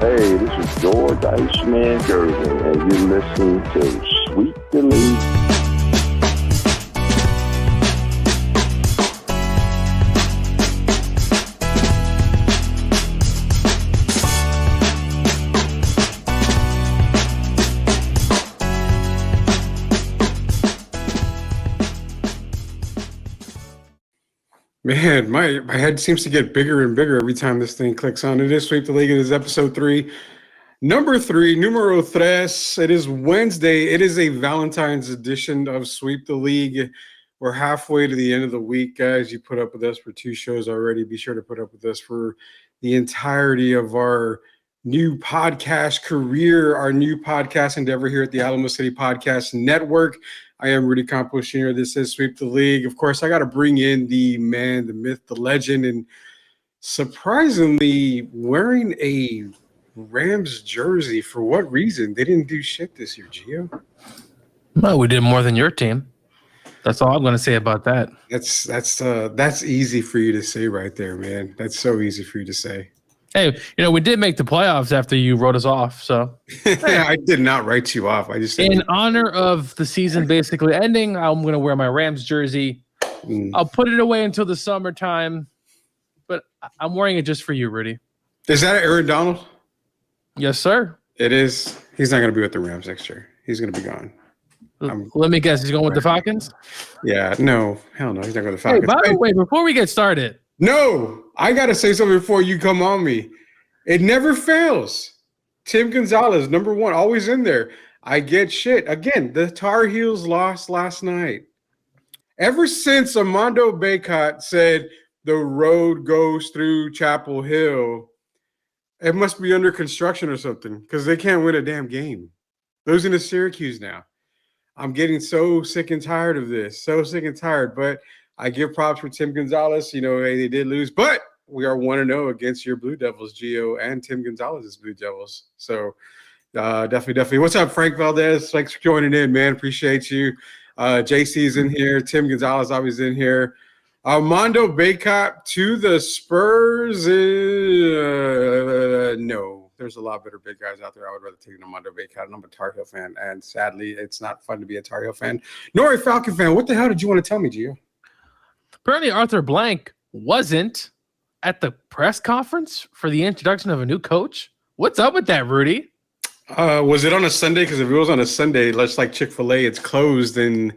Hey, this is George Iceman Gervin, and you're listening to Sweep the League. Man, my head seems to get bigger and bigger every time this thing clicks on. It is Sweep the League. It is episode 3. Number 3, numero tres. It is Wednesday. It is a Valentine's edition of Sweep the League. We're halfway to the end of the week, guys. You put up with us for 2 shows already. Be sure to put up with us for the entirety of our new podcast career, our new podcast endeavor here at the Alamo City Podcast Network. I am Rudy Campos Jr. This is Sweep the League. Of course, I got to bring in the man, the myth, the legend, and surprisingly wearing a Rams jersey. For what reason? They didn't do shit this year, Gio. No, we did more than your team. That's all I'm going to say about that. That's easy for you to say right there, man. That's so easy for you to say. Hey, we did make the playoffs after you wrote us off. So I did not write you off. I just said in honor of the season basically ending, I'm going to wear my Rams jersey. I'll put it away until the summertime, but I'm wearing it just for you, Rudy. Is that Aaron Donald? Yes, sir. It is. He's not going to be with the Rams next year. He's going to be gone. Let me guess. He's going with the Falcons? Yeah. No. Hell no. He's not going with the Falcons. Hey, by the way, before we get started. No. I got to say something before you come on me. It never fails. Tim Gonzalez, number 1, always in there. I get shit. Again, the Tar Heels lost last night. Ever since Armando Bacot said the road goes through Chapel Hill, it must be under construction or something because they can't win a damn game. Losing to Syracuse now. I'm getting so sick and tired of this. So sick and tired. But I give props for Tim Gonzalez. Hey, they did lose. But we are 1-0 against your Blue Devils, Gio, and Tim Gonzalez's Blue Devils. So definitely. What's up, Frank Valdez? Thanks for joining in, man. Appreciate you. JC's in here. Tim Gonzalez always in here. Armando Bacot to the Spurs. No. There's a lot better big guys out there. I would rather take an Armando Bacot, and I'm a Tar Heel fan. And sadly, it's not fun to be a Tar Heel fan nor a Falcon fan. What the hell did you want to tell me, Gio? Apparently, Arthur Blank wasn't at the press conference for the introduction of a new coach. What's up with that, Rudy? Was it on a Sunday? Because if it was on a Sunday, just like Chick-fil-A, it's closed in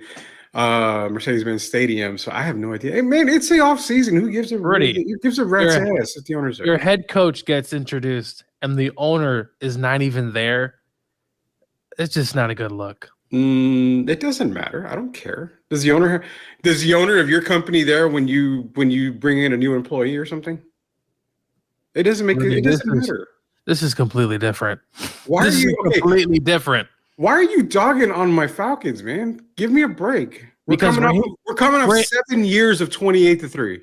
Mercedes-Benz Stadium. So I have no idea. Hey, man, it's the off-season. Who gives a Rudy? Who gives a rat's ass if the owner's there? Your head coach gets introduced, and the owner is not even there. It's just not a good look. It doesn't matter. I don't care. Does the owner of your company there when you bring in a new employee or something? It doesn't make it doesn't matter. This is completely different. Why this are you is completely different? Why are you dogging on my Falcons, man? Give me a break. We're coming off 7 years of 28-3.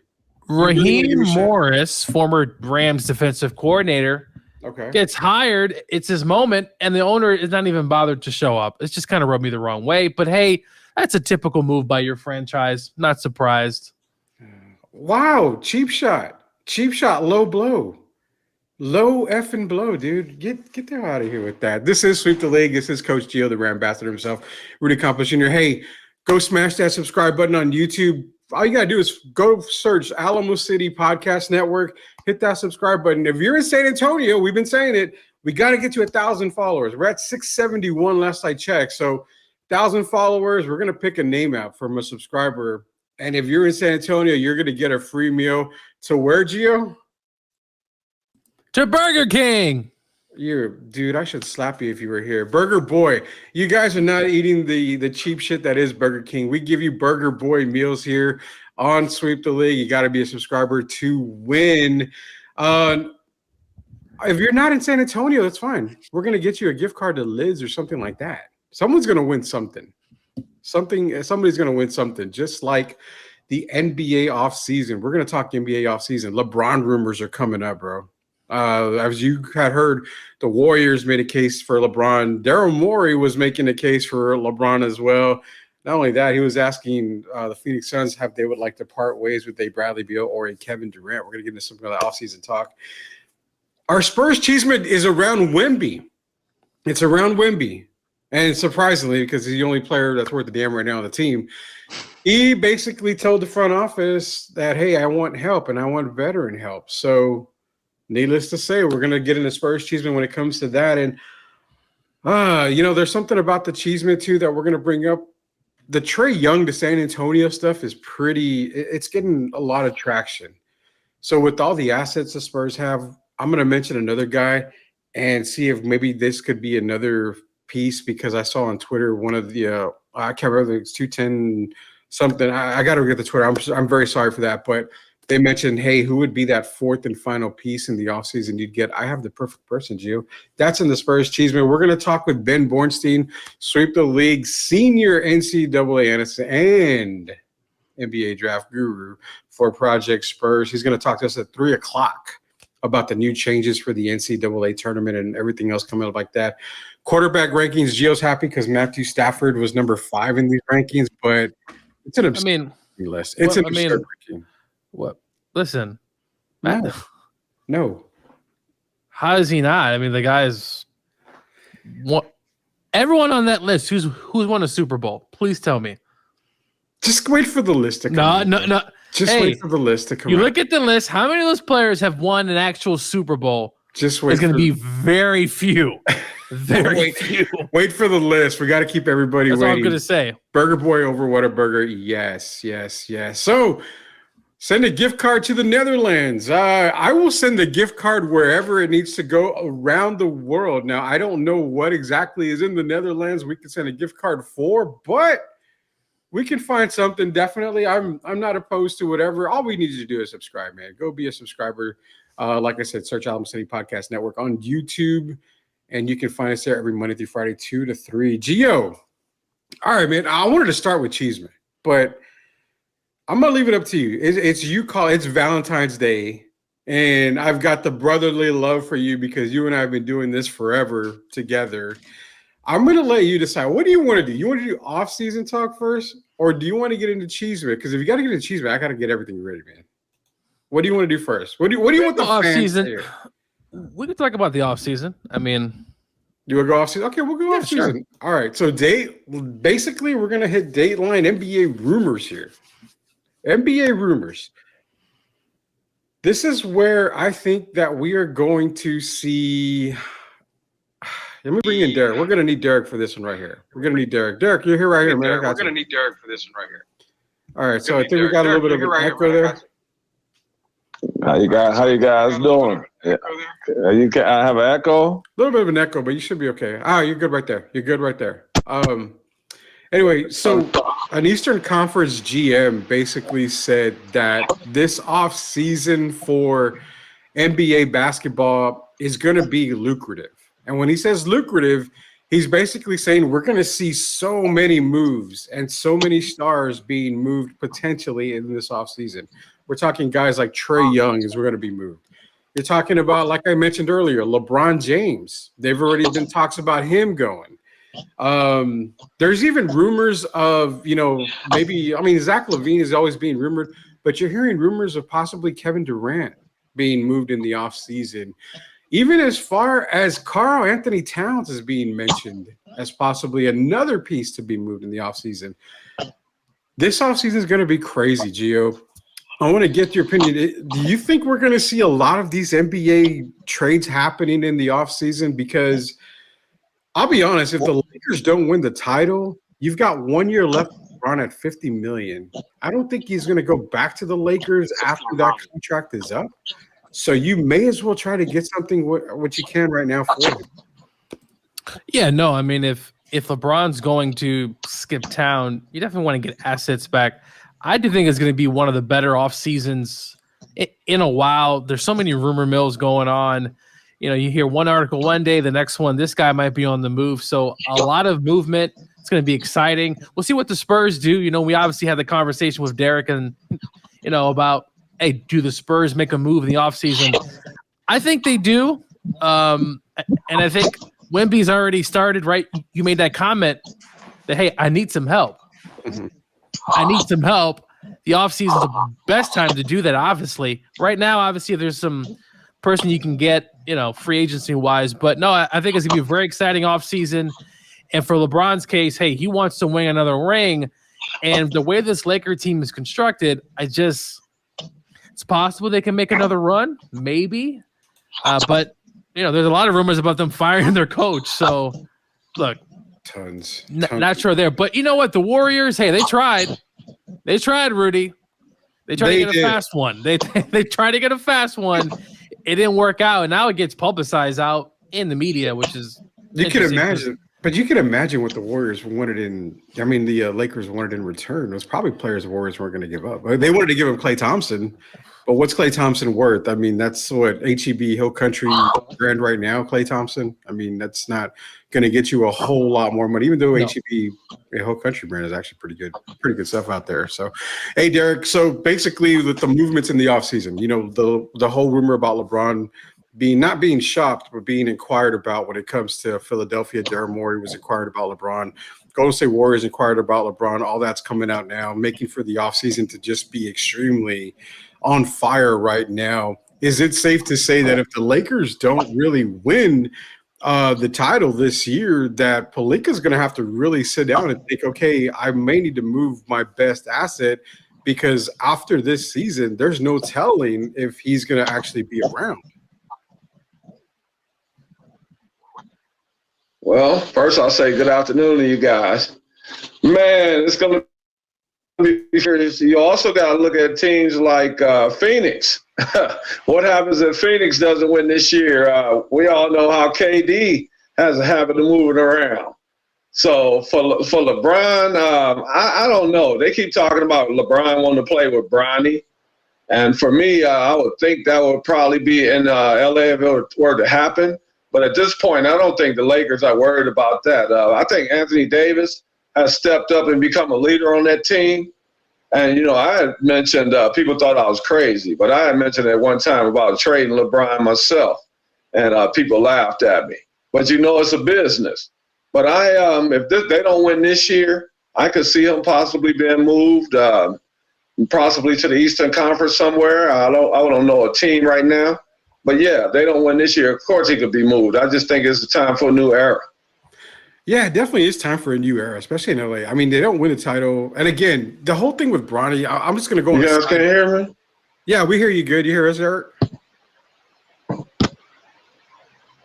Raheem Morris, former Rams defensive coordinator, gets hired. It's his moment, and the owner is not even bothered to show up. It's just kind of rubbed me the wrong way. But hey, that's a typical move by your franchise. Not surprised. Wow, cheap shot, low blow. Low effing blow, dude. Get the hell out of here with that. This is Sweep the League. This is Coach Gio, the Ram Ambassador himself, Rudy Campos Jr. Hey, go smash that subscribe button on YouTube. All you got to do is go search Alamo City Podcast Network. Hit that subscribe button. If you're in San Antonio, we've been saying it, we got to get to 1,000 followers. We're at 671 last I checked. So 1,000 followers, we're going to pick a name out from a subscriber. And if you're in San Antonio, you're going to get a free meal. To where, Gio? To Burger King. Dude, I should slap you if you were here. Burger Boy. You guys are not eating the cheap shit that is Burger King. We give you Burger Boy meals here on Sweep the League. You got to be a subscriber to win. If you're not in San Antonio, that's fine. We're going to get you a gift card to Lids or something like that. Someone's going to win something. Somebody's going to win something, just like the NBA offseason. We're going to talk NBA offseason. LeBron rumors are coming up, bro. As you had heard, the Warriors made a case for LeBron. Daryl Morey was making a case for LeBron as well. Not only that, he was asking the Phoenix Suns if they would like to part ways with a Bradley Beal or a Kevin Durant. We're going to get into some of the offseason talk. Our Spurs Cheeseman is around Wemby. It's around Wemby. And surprisingly, because he's the only player that's worth a damn right now on the team, he basically told the front office that, hey, I want help and I want veteran help. So needless to say, we're going to get into Spurs Cheeseman when it comes to that. And, there's something about the Cheeseman, too, that we're going to bring up. The Trae Young to San Antonio stuff is it's getting a lot of traction. So with all the assets the Spurs have, I'm going to mention another guy and see if maybe this could be another piece, because I saw on Twitter one of the I can't remember, it's 210 something. I got to get the Twitter. I'm very sorry for that, but they mentioned, hey, who would be that fourth and final piece in the offseason you'd get? I have the perfect person, Gio. That's in the Spurs Cheeseman. We're going to talk with Ben Bornstein, Sweep the League senior NCAA analyst and NBA draft guru for Project Spurs. He's going to talk to us at 3 o'clock about the new changes for the NCAA tournament and everything else coming up like that. Quarterback rankings, Gio's happy because Matthew Stafford was number 5 in these rankings, but it's an absurd list. It's an absurd ranking. What? Listen, no. How is he not? I mean, the guy's everyone on that list who's won a Super Bowl. Please tell me. Just wait for the list to come. No. Just wait for the list to come. You look at the list. How many of those players have won an actual Super Bowl? Just wait. It's going to be very few. Very few. Wait for the list. We got to keep everybody waiting. That's all I'm going to say. Burger Boy over Whataburger. Yes. So send a gift card to the Netherlands. I will send the gift card wherever it needs to go around the world. Now, I don't know what exactly is in the Netherlands we can send a gift card for, but we can find something. Definitely. I'm not opposed to whatever. All we need you to do is subscribe, man. Go be a subscriber. Like I said, search Alabama City Podcast Network on YouTube, and you can find us there every Monday through Friday, 2 to 3. Gio. All right, man. I wanted to start with Cheeseman, but I'm going to leave it up to you. It's you call. It's Valentine's Day, and I've got the brotherly love for you because you and I have been doing this forever together. I'm going to let you decide. What do you want to do? You want to do off-season talk first, or do you want to get into Cheeseman? Because if you got to get into Cheeseman, I got to get everything ready, man. What do you want to do first? What do you want the off-season? We can talk about the off-season. I mean, do we go off-season? Okay, we'll go off-season. Sure. All right. So basically, we're going to hit Dateline NBA rumors here. NBA rumors. This is where I think that we are going to see. Let me bring in Derek. We're going to need Derek for this one right here. We're going to need Derek. Derek, you're here right here, man. We're going to need Derek for this one right here. All right. So I think we got a little bit of an echo there. How you guys doing? Yeah. I have an echo. A little bit of an echo, but you should be okay. You're good right there. Anyway, so an Eastern Conference GM basically said that this off season for NBA basketball is going to be lucrative. And when he says lucrative, he's basically saying we're going to see so many moves and so many stars being moved potentially in this offseason. We're talking guys like Trae Young is going to be moved. You're talking about, like I mentioned earlier, LeBron James. They've already been talks about him going. There's even rumors of, Zach LaVine is always being rumored, but you're hearing rumors of possibly Kevin Durant being moved in the offseason. Even as far as Karl Anthony Towns is being mentioned as possibly another piece to be moved in the offseason. This offseason is going to be crazy, Gio. I want to get your opinion. Do you think we're going to see a lot of these NBA trades happening in the offseason? Because I'll be honest, if the Lakers don't win the title, you've got 1 year left to run at $50 million. I don't think he's going to go back to the Lakers after that contract is up. So you may as well try to get something what you can right now for him. Yeah, no, I mean, if LeBron's going to skip town, you definitely want to get assets back. I do think it's going to be one of the better off seasons in a while. There's so many rumor mills going on. You hear one article one day, the next one, this guy might be on the move. So a lot of movement. It's going to be exciting. We'll see what the Spurs do. We obviously had the conversation with Derek and, about, hey, do the Spurs make a move in the offseason? I think they do. And I think Wemby's already started, right? You made that comment that, hey, I need some help. I need some help. The offseason is the best time to do that, obviously. Right now, obviously, there's some person you can get, free agency wise. But no, I think it's going to be a very exciting offseason. And for LeBron's case, hey, he wants to win another ring. And the way this Laker team is constructed, it's possible they can make another run, maybe. But, there's a lot of rumors about them firing their coach. So, look. Tons. Not sure there. But you know what? The Warriors, hey, they tried. They tried, Rudy. They tried to get a fast one. They tried to get a fast one. It didn't work out, and now it gets publicized out in the media, which is you can imagine. But you can imagine what the Warriors wanted the Lakers wanted in return. It was probably players the Warriors weren't going to give up. They wanted to give him Klay Thompson, but what's Klay Thompson worth? That's what HEB Hill Country brand right now. Klay Thompson. That's not going to get you a whole lot more money, even though HEB Hill Country brand is actually pretty good stuff out there. So, hey, Derek. So basically, with the movements in the offseason, the whole rumor about LeBron not being shopped, but being inquired about when it comes to Philadelphia. Daryl Morey was inquired about LeBron. Golden State Warriors inquired about LeBron. All that's coming out now, making for the offseason to just be extremely on fire right now. Is it safe to say that if the Lakers don't really win the title this year, that Pelinka's going to have to really sit down and think, okay, I may need to move my best asset, because after this season, there's no telling if he's going to actually be around? Well, first I'll say good afternoon to you guys. Man, it's going to be serious. You also got to look at teams like Phoenix. What happens if Phoenix doesn't win this year? We all know how KD has a habit of moving around. So for LeBron, I don't know. They keep talking about LeBron wanting to play with Bronny. And for me, I would think that would probably be in LA if it were to happen. But at this point, I don't think the Lakers are worried about that. I think Anthony Davis has stepped up and become a leader on that team. And, I had mentioned people thought I was crazy, but I had mentioned at one time about trading LeBron myself, and people laughed at me. But, it's a business. But if they don't win this year, I could see him possibly being moved, possibly to the Eastern Conference somewhere. I don't know a team right now. But, yeah, if they don't win this year, of course he could be moved. I just think it's the time for a new era. Yeah, it definitely is time for a new era, especially in LA. They don't win a title. And, again, the whole thing with Bronny, I'm just going to go on. You guys can hear me? Yeah, we hear you good. You hear us, Eric?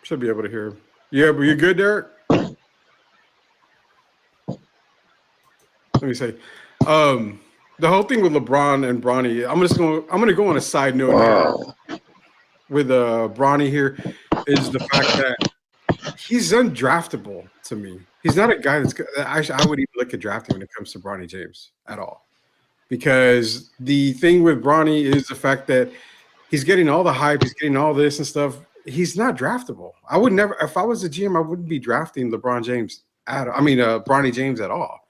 Should be able to hear him. Yeah, but you good, Derek? Let me say. The whole thing with LeBron and Bronny, I'm going to go on a side note. Wow. With Bronny here is the fact that he's undraftable to me. He's not a guy that's actually, I would even look at drafting when it comes to Bronny James at all. Because the thing with Bronny is the fact that he's getting all the hype, he's getting all this and stuff. He's not draftable. I would never, if I was a GM, I wouldn't be drafting Bronny James at all.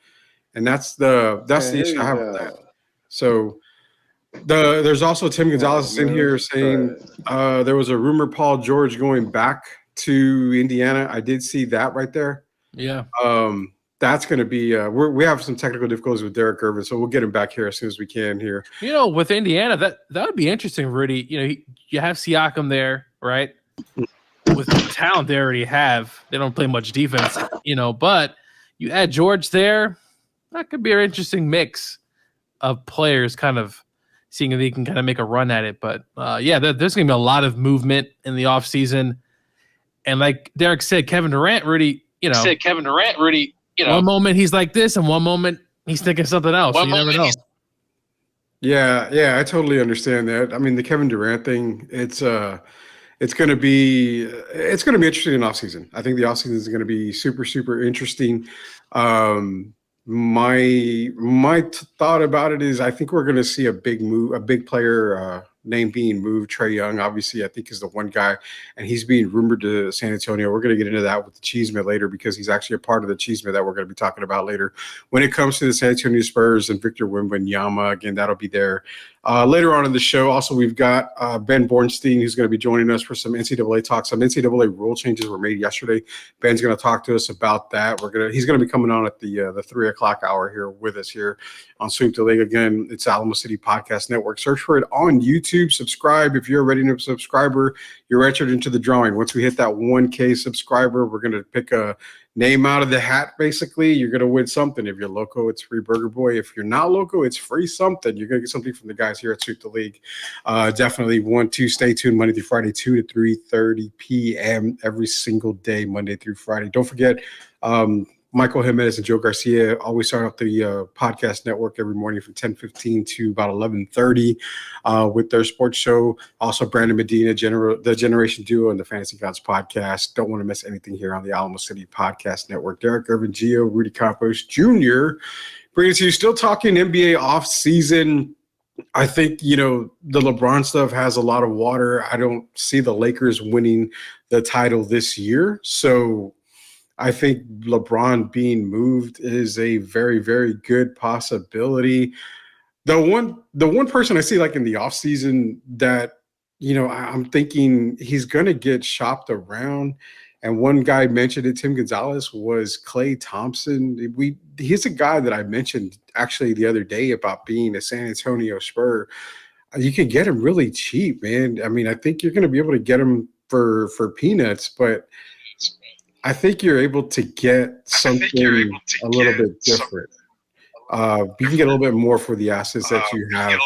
And that's the issue I have with that. So there's also Tim Gonzalez in here saying there was a rumor Paul George going back to Indiana. I did see that right there. Yeah. That's going to be we have some technical difficulties with Derek Irvin, so we'll get him back here as soon as we can here. With Indiana, that would be interesting, Rudy. You have Siakam there, right? With the talent they already have, they don't play much defense, but you add George there, that could be an interesting mix of players kind of seeing if they can kind of make a run at it. But, there's going to be a lot of movement in the offseason. And like Derek said, Kevin Durant, Rudy, one moment he's like this, and one moment he's thinking something else. So you never know. Yeah, I totally understand that. The Kevin Durant thing, it's going to be interesting in offseason. I think the offseason is going to be super, super interesting. My thought about it is I think we're going to see a big move, a big player name being moved. Trae Young, obviously, I think is the one guy, and he's being rumored to San Antonio. We're going to get into that with the Cheeseman later because he's actually a part of the Cheeseman that we're going to be talking about later. When it comes to the San Antonio Spurs and Victor Wembanyama, again, that'll be there. Later on in the show, also, we've got Ben Bornstein, who's going to be joining us for some NCAA talk. Some NCAA rule changes were made yesterday. Ben's going to talk to us about that. He's going to be coming on at the 3 o'clock hour here with us here on Sweep the League. Again, it's Alamo City Podcast Network. Search for it on YouTube. Subscribe. If you're a ready subscriber, you're entered into the drawing. Once we hit that 1K subscriber, we're going to pick a name out of the hat, basically. You're going to win something. If you're loco, it's free Burger Boy. If you're not loco, it's free something. You're going to get something from the guys here at Sweep the League. Definitely stay tuned Monday through Friday, 2 to 3:30 p.m. every single day, Monday through Friday. Don't forget, Michael Jimenez and Joe Garcia always start off the podcast network every morning from 10:15 to about 11:30 with their sports show. Also, Brandon Medina, the Generation Duo, and the Fantasy Gods podcast. Don't want to miss anything here on the Alamo City Podcast Network. Derek Irvin, Gio, Rudy Campos Jr. bringing it to you. Still talking NBA offseason. I think, the LeBron stuff has a lot of water. I don't see the Lakers winning the title this year. So I think LeBron being moved is a very, very good possibility. The one person I see like in the offseason that, I'm thinking he's going to get shopped around. And one guy mentioned it, Tim Gonzalez, was Klay Thompson. He's a guy that I mentioned actually the other day about being a San Antonio Spur. You can get him really cheap, man. I mean, I think you're going to be able to get him for peanuts, but I think you're able to get something a little bit different. You can get a little bit more for the assets that you have.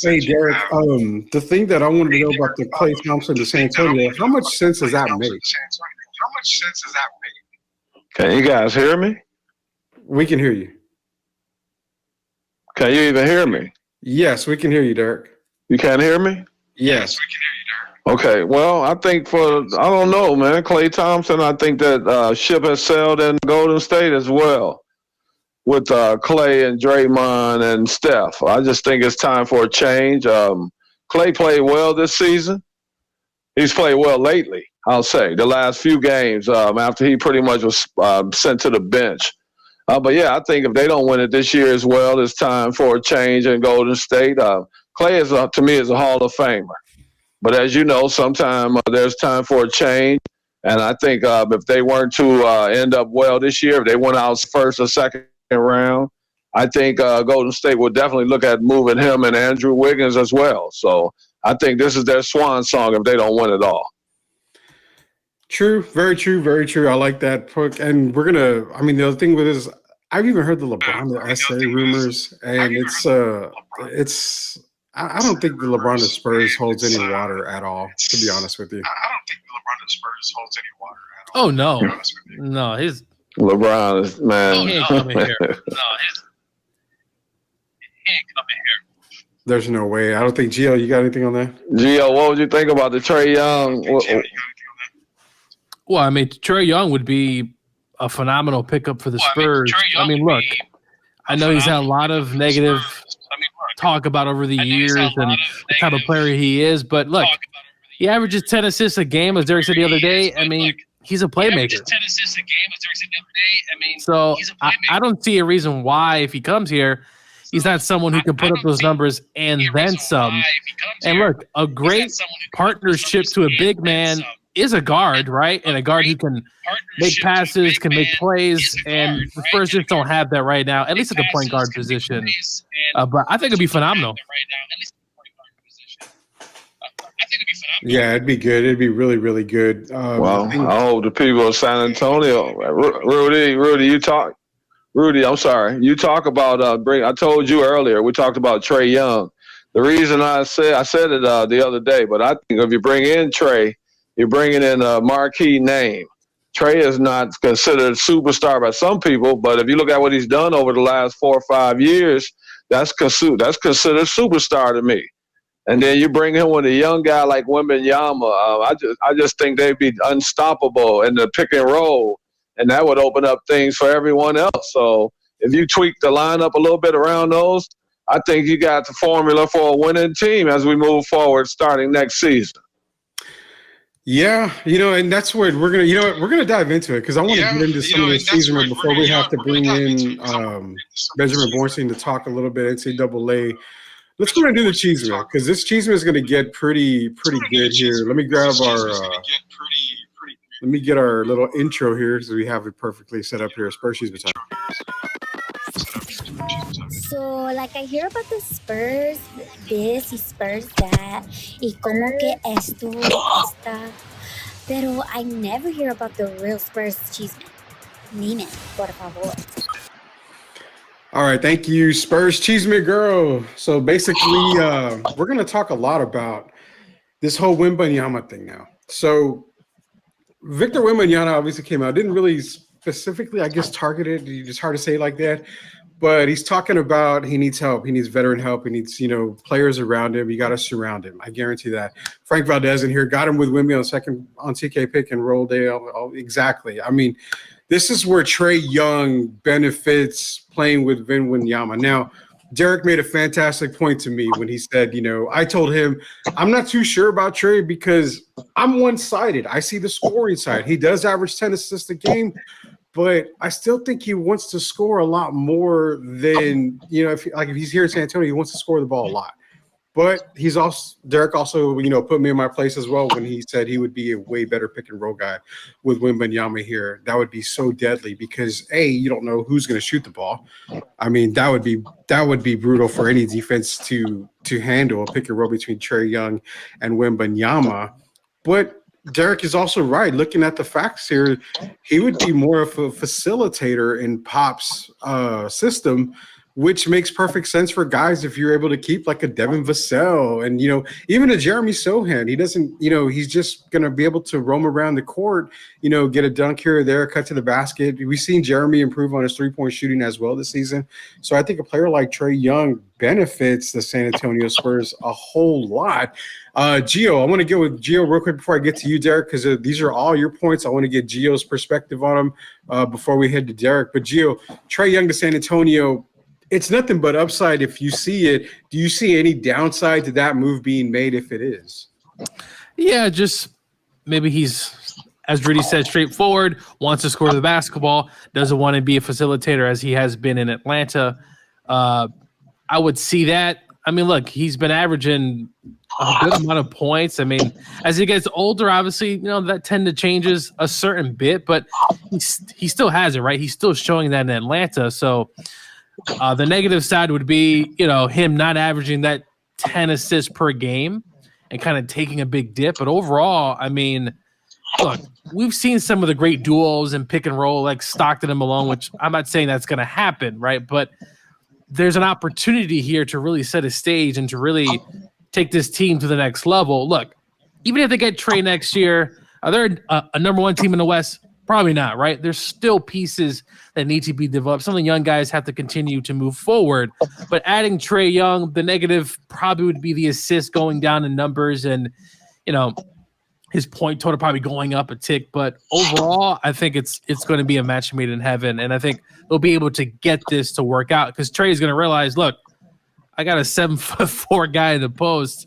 Hey, Derek, the thing that I wanted to know about the Klay Thompson to San Antonio, how much sense does that make? Can you guys hear me? We can hear you. Can you even hear me? Yes, we can hear you, Derek. You can't hear me? Yes. We can hear you, Derek. Okay, well, I think I don't know, man. Klay Thompson, I think that ship has sailed in Golden State as well with Klay and Draymond and Steph. I just think it's time for a change. Klay played well this season. He's played well lately, I'll say, the last few games after he pretty much was sent to the bench. But, yeah, I think if they don't win it this year as well, it's time for a change in Golden State. Klay, to me, is a Hall of Famer. But as you know, sometimes there's time for a change. And I think if they weren't to end up well this year, if they went out first or second round, I think Golden State would definitely look at moving him and Andrew Wiggins as well. So I think this is their swan song if they don't win it all. True. Very true. Very true. I like that. And the other thing with this, I've even heard the LeBron to SA rumors, and I don't think the LeBron to Spurs holds any water at all, to be honest with you. I don't think the LeBron to Spurs holds any water at all. Oh, no. No, his LeBron is, man. He ain't coming here. No, he ain't coming here. There's no way. I don't think, Gio, you got anything on that? Gio, what would you think about the Trae Young? Well, I mean, Trae Young would be a phenomenal pickup for the Spurs. Look, I know he's had a lot of negative talk about over the years and the type of player he is, but look, he averages 10 assists a game, as Derek said the other day. I mean, he's a playmaker. So I don't see a reason why, if he comes here, he's not someone who can put up those numbers and then some. And look, a great partnership to a big man is a guard, right? And a guard who can make passes, can make plays, and the Spurs just don't have that right now, at least at the point guard position. But I think it'd be phenomenal. Yeah, it'd be good. It'd be really, really good. Well, I hope the people of San Antonio, Rudy, I'm sorry. You talk about I told you earlier, we talked about Trae Young. The reason I said it the other day, but I think if you bring in Trae, you're bringing in a marquee name. Trae is not considered a superstar by some people, but if you look at what he's done over the last 4 or 5 years, that's considered superstar to me. And then you bring him with a young guy like Wembanyama. I just think they'd be unstoppable in the pick and roll, and that would open up things for everyone else. So if you tweak the lineup a little bit around those, I think you got the formula for a winning team as we move forward starting next season. Yeah, and that's what we're gonna dive into it because I want to get into some of the season before we have to bring in Benjamin Bornstein to talk a little bit NCAA Let's go and do the Cheeseman because this Cheeseman is going to get pretty good here. Let me grab our. Let me get our little intro here so we have it perfectly set up here. Spurs Cheeseman time. So, like, I hear about the Spurs this y Spurs that, y como que esto, esta, pero I never hear about the real Spurs Cheeseman. Dime, por favor. All right, thank you, Spurs Cheeseman girl. So basically, we're going to talk a lot about this whole Wembanyama thing now. So Victor Wembanyama obviously came out, didn't really specifically, I guess, target it. It's hard to say like that. But he's talking about he needs help. He needs veteran help. He needs, players around him. You got to surround him. I guarantee that. Frank Valdez in here got him with Wemby on TK pick and roll day. Exactly. I mean, this is where Trae Young benefits playing with Wembanyama. Now, Derek made a fantastic point to me when he said, I told him, I'm not too sure about Trae because I'm one-sided. I see the scoring side. He does average 10 assists a game, but I still think he wants to score a lot more than, if he's here in San Antonio, he wants to score the ball a lot. But Derek also, put me in my place as well when he said he would be a way better pick and roll guy with Wembanyama here. That would be so deadly because you don't know who's going to shoot the ball. I mean, that would be brutal for any defense to handle a pick and roll between Trae Young and Wembanyama. But Derek is also right. Looking at the facts here, he would be more of a facilitator in Pop's system, which makes perfect sense for guys if you're able to keep like a Devin Vassell and, even a Jeremy Sohan. He doesn't, he's just going to be able to roam around the court, get a dunk here or there, cut to the basket. We've seen Jeremy improve on his three-point shooting as well this season. So I think a player like Trae Young benefits the San Antonio Spurs a whole lot. Gio, I want to get with Gio real quick before I get to you, Derek, because these are all your points. I want to get Gio's perspective on them before we head to Derek. But Gio, Trae Young to San Antonio, it's nothing but upside if you see it. Do you see any downside to that move being made if it is? Yeah, just maybe he's, as Rudy said, straightforward, wants to score the basketball, doesn't want to be a facilitator as he has been in Atlanta. I would see that. I mean, look, he's been averaging a good amount of points. I mean, as he gets older, obviously, that tend to changes a certain bit, but he still has it, right? He's still showing that in Atlanta. So the negative side would be, him not averaging that 10 assists per game and kind of taking a big dip. But overall, I mean, look, we've seen some of the great duos and pick and roll like Stockton and Malone, which I'm not saying that's going to happen, right? But there's an opportunity here to really set a stage and to really take this team to the next level. Look, even if they get Trae next year, are there a number one team in the West? Probably not, right? There's still pieces that need to be developed. Some of the young guys have to continue to move forward. But adding Trae Young, the negative probably would be the assist going down in numbers and, his point total probably going up a tick. But overall, I think it's going to be a match made in heaven. And I think they'll be able to get this to work out because Trae is going to realize, look, I got a 7'4" guy in the post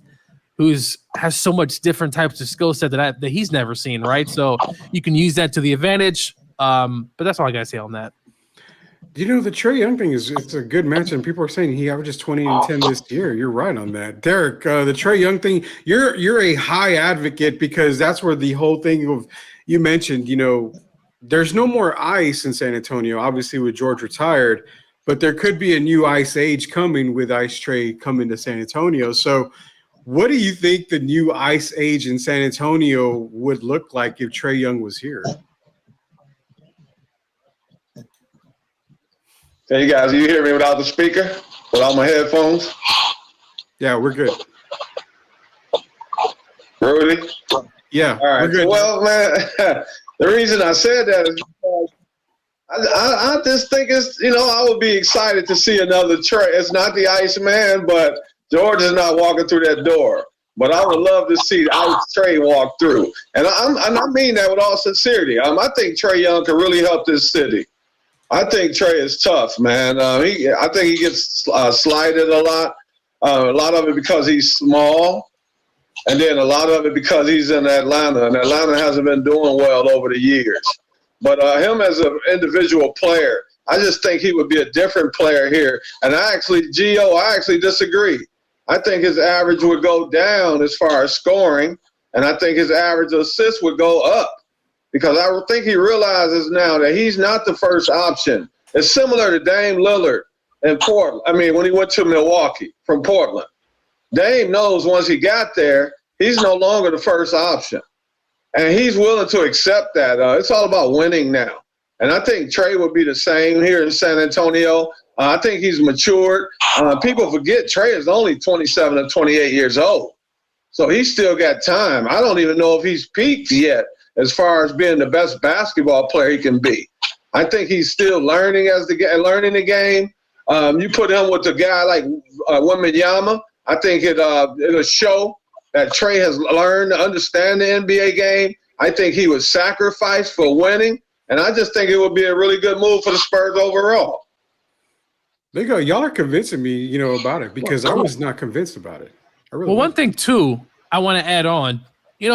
has so much different types of skill set that he's never seen, right? So you can use that to the advantage. But that's all I got to say on that. The Trae Young thing it's a good match, and people are saying he averages 20 and 10 this year. You're right on that. Derek, the Trae Young thing, you're a high advocate because that's where the whole thing of you mentioned, there's no more ice in San Antonio, obviously with George retired, but there could be a new ice age coming with Ice Trae coming to San Antonio. So what do you think the new ice age in San Antonio would look like if Trae Young was here? Hey, guys, you hear me without the speaker? Without my headphones? Yeah, we're good. Rudy? Yeah, all right. we're good. Well, man, the reason I said that is because I just think it's, I would be excited to see another Trae. It's not the Iceman, but George is not walking through that door. But I would love to see Ice Trae walk through. And I mean that with all sincerity. I think Trae Young can really help this city. I think Trae is tough, man. I think he gets slighted a lot of it because he's small, and then a lot of it because he's in Atlanta, and Atlanta hasn't been doing well over the years. But him as an individual player, I just think he would be a different player here. And Gio, I actually disagree. I think his average would go down as far as scoring, and I think his average assists would go up because I think he realizes now that he's not the first option. It's similar to Dame Lillard in Portland. I mean, when he went to Milwaukee from Portland. Dame knows once he got there, he's no longer the first option. And he's willing to accept that. It's all about winning now. And I think Trey would be the same here in San Antonio. I think he's matured. People forget Trey is only 27 or 28 years old. So he's still got time. I don't even know if he's peaked yet as far as being the best basketball player he can be. I think he's still learning learning the game. You put him with a guy like Wembanyama, I think it'll show that Trey has learned to understand the NBA game. I think he would sacrifice for winning, and I just think it would be a really good move for the Spurs overall. There you go. Y'all are convincing me, about it because I was not convinced about it. One thing, too, I want to add on.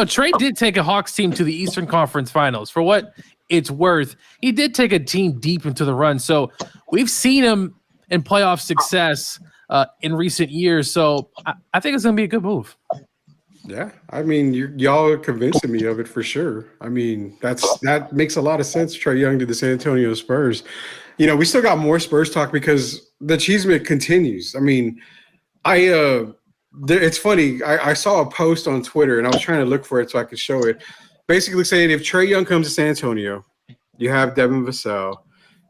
Trey did take a Hawks team to the Eastern Conference Finals. For what it's worth, he did take a team deep into the run. So we've seen him in playoff success in recent years. So I think it's going to be a good move. Yeah, I mean, y'all are convincing me of it for sure. I mean, that makes a lot of sense. Trae Young to the San Antonio Spurs. We still got more Spurs talk because the cheeseman continues. I mean, it's funny. I saw a post on Twitter, and I was trying to look for it so I could show it. Basically saying if Trae Young comes to San Antonio, you have Devin Vassell,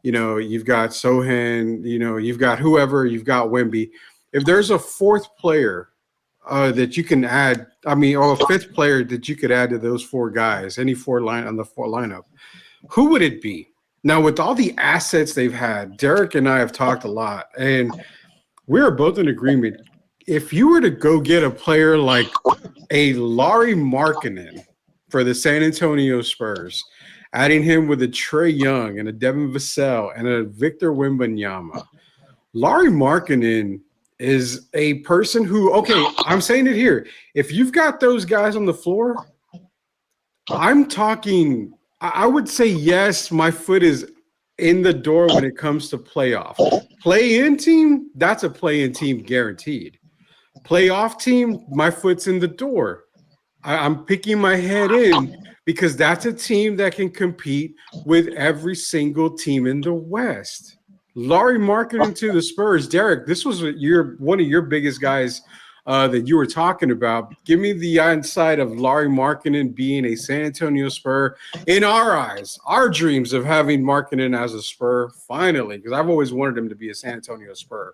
you've got Sohan, you've got whoever, you've got Wemby. If there's a fourth player that you can add, or a fifth player that you could add to those four guys, any four lineup, who would it be? Now, with all the assets they've had, Derek and I have talked a lot, and we're both in agreement. If you were to go get a player like a Lauri Markkanen for the San Antonio Spurs, adding him with a Trae Young and a Devin Vassell and a Victor Wembanyama, Lauri Markkanen is a person who, okay, I'm saying it here. If you've got those guys on the floor, I would say yes, my foot is in the door when it comes to playoff. Play-in team, that's a play-in team guaranteed. Playoff team, my foot's in the door. I'm picking my head in because that's a team that can compete with every single team in the West. Lauri Markkanen to the Spurs. Derek, this was one of your biggest guys that you were talking about. Give me the insight of Lauri Markkanen being a San Antonio Spur. In our eyes, our dreams of having Markkanen as a Spur, finally, because I've always wanted him to be a San Antonio Spur.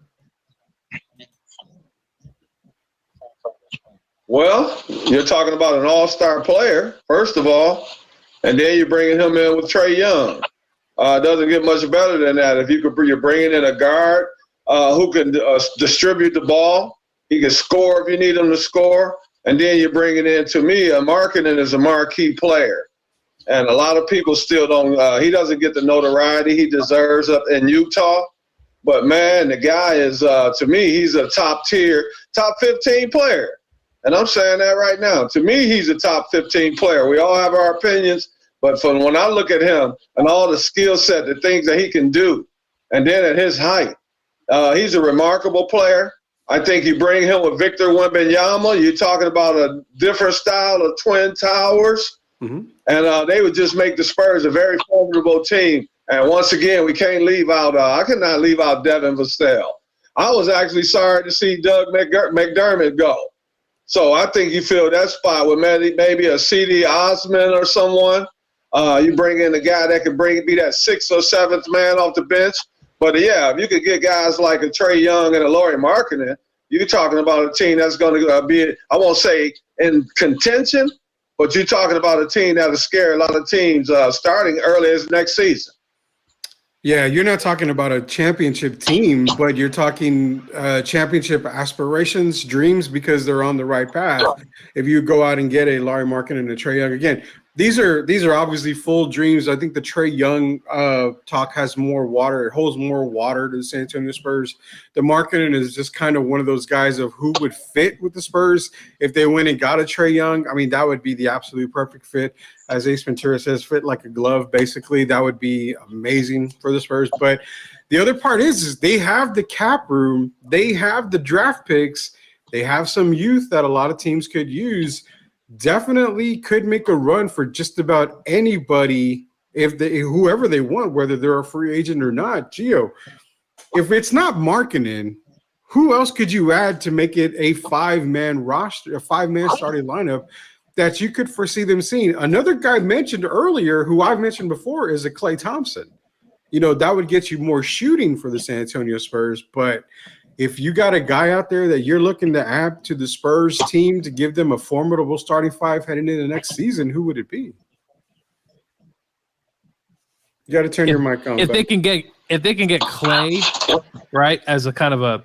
Well, you're talking about an all-star player, first of all, and then you're bringing him in with Trae Young. It doesn't get much better than that. If you're bringing in a guard who can distribute the ball, he can score if you need him to score, and then you're bringing in, to me, Markkanen is a marquee player. And a lot of people still don't he doesn't get the notoriety he deserves up in Utah. But, man, the guy is, to me, he's a top 15 player. And I'm saying that right now. To me, he's a top 15 player. We all have our opinions. But when I look at him and all the skill set, the things that he can do, and then at his height, he's a remarkable player. I think you bring him with Victor Wembanyama, you're talking about a different style of twin towers, and they would just make the Spurs a very formidable team. And once again, we can't leave out I cannot leave out Devin Vassell. I was actually sorry to see Doug McDermott go. So I think you fill that spot with maybe a C.D. Osman or someone. You bring in a guy that can be that sixth or seventh man off the bench. But, yeah, if you could get guys like a Trae Young and a Lauri Markkanen, you're talking about a team that's going to be, I won't say in contention, but you're talking about a team that will scare a lot of teams starting early as next season. Yeah, you're not talking about a championship team, but you're talking championship aspirations, dreams, because they're on the right path. If you go out and get a Lauri Markkanen and a Trae Young, again, these are obviously full dreams. I think the Trae Young talk has more water. It holds more water to the San Antonio Spurs. The Markkanen is just kind of one of those guys of who would fit with the Spurs if they went and got a Trae Young. I mean, that would be the absolute perfect fit. As Ace Ventura says, fit like a glove, basically. That would be amazing for the Spurs. But the other part is they have the cap room. They have the draft picks. They have some youth that a lot of teams could use. Definitely could make a run for just about anybody whoever they want, whether they're a free agent or not. Gio, if it's not Markkanen, who else could you add to make it a 5-man roster, a 5-man starting lineup that you could foresee them seeing? Another guy mentioned earlier, who I've mentioned before, is a Klay Thompson. That would get you more shooting for the San Antonio Spurs. But if you got a guy out there that you're looking to add to the Spurs team to give them a formidable starting 5 heading into the next season, who would it be? You got to turn your mic on. If they can get Klay, right, as a kind of a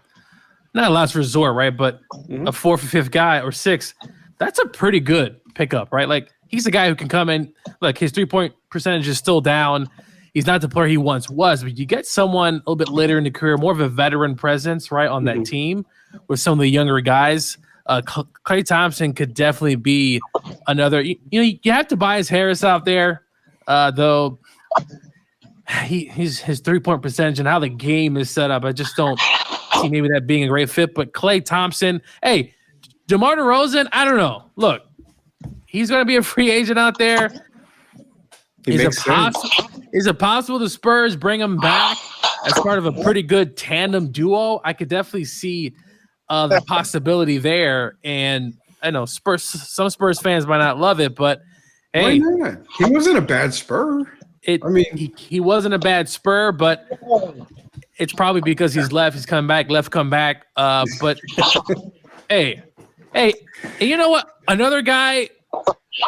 not a last resort, right, but a 4th or 5th guy or 6th, that's a pretty good pickup, right? Like, he's a guy who can come in. Like, his 3-point percentage is still down. He's not the player he once was, but you get someone a little bit later in the career, more of a veteran presence, right, on that team with some of the younger guys. Klay Thompson could definitely be another. You have Tobias Harris out there, though. His 3-point percentage and how the game is set up, I just don't see maybe that being a great fit. But Klay Thompson, hey, DeMar DeRozan, I don't know. Look, he's going to be a free agent out there. Is it possible the Spurs bring him back as part of a pretty good tandem duo? I could definitely see the possibility there. And I know some Spurs fans might not love it, but hey, why not? He wasn't a bad Spur. He wasn't a bad Spur, but it's probably because he's left. He's come back. But hey, you know what? Another guy.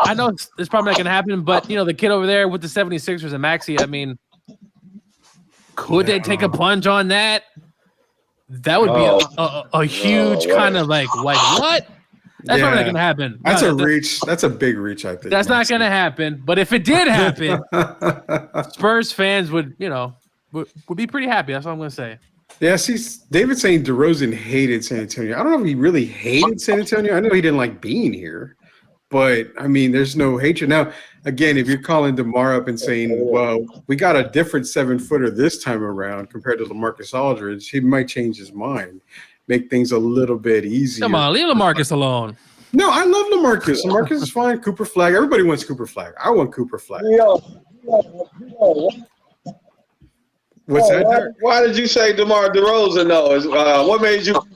I know it's probably not going to happen, but, the kid over there with the 76ers and Maxey, I mean, could they take a plunge on that? That would be a huge kind of like what? That's probably not going to happen. That's a reach. That's a big reach, I think. That's not going to happen. But if it did happen, Spurs fans would be pretty happy. That's what I'm going to say. Yeah, see, David's saying DeRozan hated San Antonio. I don't know if he really hated San Antonio. I know he didn't like being here. But, I mean, there's no hatred. Now, again, if you're calling DeMar up and saying, well, we got a different 7-footer this time around compared to LaMarcus Aldridge, he might change his mind, make things a little bit easier. Come on, leave LaMarcus alone. No, I love LaMarcus. LaMarcus is fine. Cooper Flag. Everybody wants Cooper Flag. I want Cooper Flag. What's that? Why did you say DeMar DeRozan, though? What made you –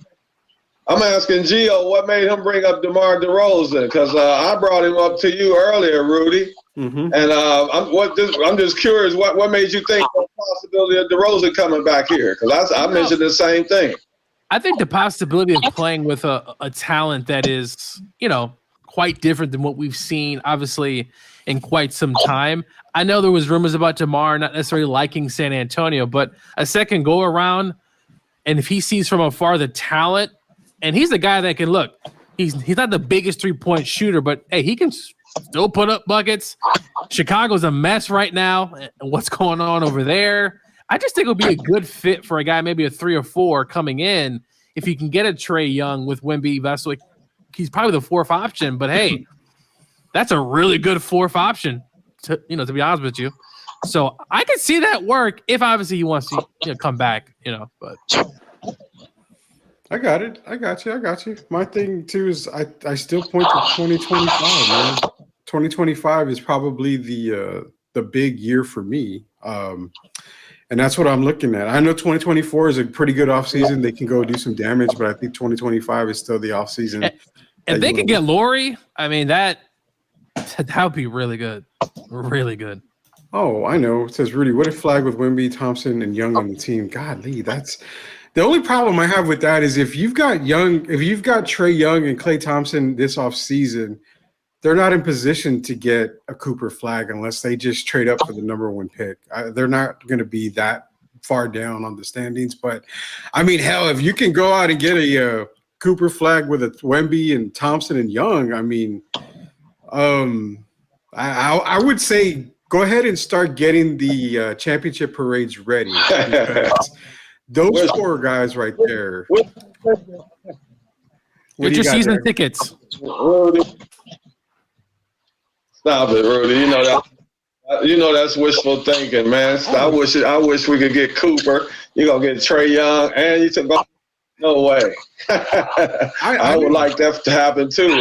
I'm asking Gio, what made him bring up DeMar DeRozan? Because I brought him up to you earlier, Rudy. And I'm just curious, what made you think of the possibility of DeRozan coming back here? Because I mentioned the same thing. I think the possibility of playing with a talent that is, quite different than what we've seen, obviously, in quite some time. I know there was rumors about DeMar not necessarily liking San Antonio, but a second go around, and if he sees from afar the talent, and he's the guy that can look. He's not the biggest 3-point shooter, but hey, he can still put up buckets. Chicago's a mess right now. And what's going on over there? I just think it'll be a good fit for a guy, maybe a 3 or 4 coming in. If you can get a Trae Young with Wemby, Vesely, he's probably the 4th option. But hey, that's a really good 4th option. To be honest with you, so I could see that work if obviously he wants to come back. But. I got it. I got you. My thing, too, is I still point to 2025, man. 2025 is probably the big year for me. And that's what I'm looking at. I know 2024 is a pretty good offseason. They can go do some damage, but I think 2025 is still the offseason. If they can get Laurie, I mean, that would be really good. Really good. Oh, I know. It says, Rudy, what if Flag with Wemby, Thompson, and Young on the team? Godly, that's – the only problem I have with that is if you've got Trae Young and Klay Thompson this offseason, they're not in position to get a Cooper Flag unless they just trade up for the number 1 pick. They're not going to be that far down on the standings. But, I mean, hell, if you can go out and get a Cooper Flag with a Wemby and Thompson and Young, I mean, I would say go ahead and start getting the championship parades ready. Those 4 guys right there. Get your season tickets. Rudy. Stop it, Rudy. That's wishful thinking, man. I wish we could get Cooper. You're gonna get Trae Young, and you took No way. I would like that to happen too.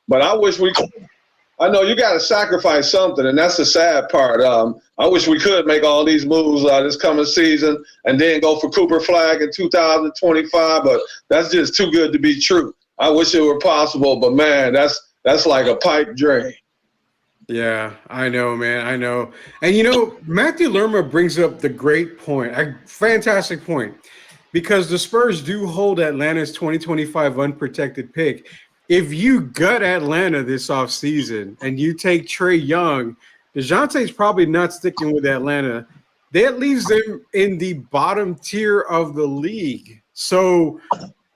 But I wish we could. I know you got to sacrifice something, and that's the sad part. I wish we could make all these moves this coming season and then go for Cooper Flag in 2025, but that's just too good to be true. I wish it were possible, but, man, that's like a pipe dream. Yeah, I know, man. I know. And, Matthew Lerma brings up the great point, a fantastic point, because the Spurs do hold Atlanta's 2025 unprotected pick. If you gut Atlanta this offseason and you take Trae Young, DeJounte's probably not sticking with Atlanta. That leaves them in the bottom tier of the league. So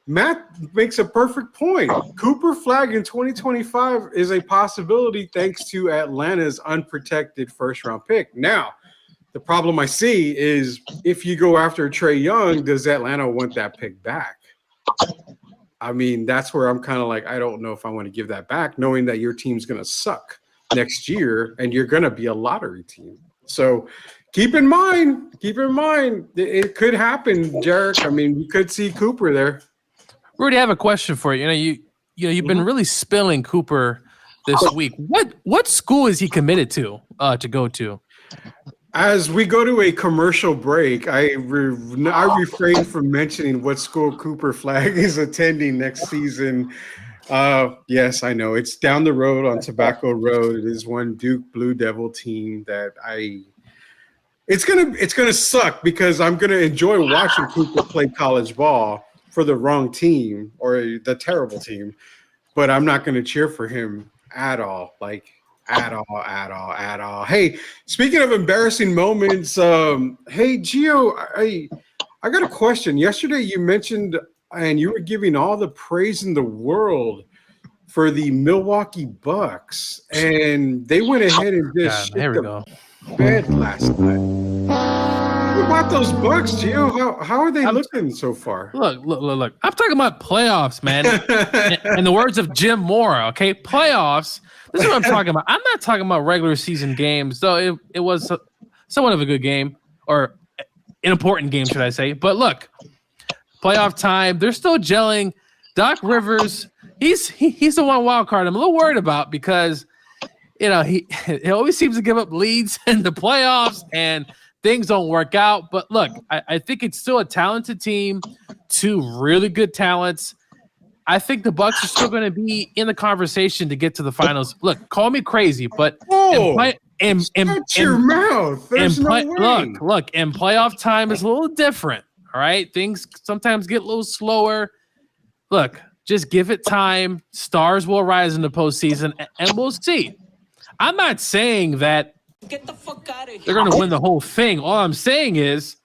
Matt makes a perfect point. Cooper Flag in 2025 is a possibility thanks to Atlanta's unprotected first-round pick. Now, the problem I see is if you go after Trae Young, does Atlanta want that pick back? I mean, that's where I'm kind of like, I don't know if I want to give that back, knowing that your team's going to suck next year and you're going to be a lottery team. So keep in mind, it could happen, Jarek. I mean, we could see Cooper there. Rudy, I have a question for you. You've been really spilling Cooper this week. What school is he committed to go to? As we go to a commercial break, I refrain from mentioning what school Cooper Flag is attending next season. Yes, I know. It's down the road on Tobacco Road. It is one Duke Blue Devil team that it's gonna suck because I'm gonna enjoy watching Cooper play college ball for the wrong team or the terrible team, but I'm not gonna cheer for him at all. At all. Hey, speaking of embarrassing moments, hey, Gio, I got a question. Yesterday you mentioned and you were giving all the praise in the world for the Milwaukee Bucks, and they went ahead and just shit the bed last night. What about those Bucks, Gio? How are they looking so far? Look. I'm talking about playoffs, man. In the words of Jim Mora, okay? Playoffs. This is what I'm talking about. I'm not talking about regular season games, though it was somewhat of a good game, or an important game, should I say. But look, playoff time, they're still gelling. Doc Rivers, he's the one wild card I'm a little worried about because, he always seems to give up leads in the playoffs and things don't work out. But look, I think it's still a talented team, two really good talents. I think the Bucks are still going to be in the conversation to get to the finals. Look, call me crazy, but shut your mouth. There's no way. Look, and playoff time is a little different. All right, things sometimes get a little slower. Look, just give it time. Stars will rise in the postseason, and we'll see. I'm not saying that get the fuck out of here. They're going to win the whole thing. All I'm saying is,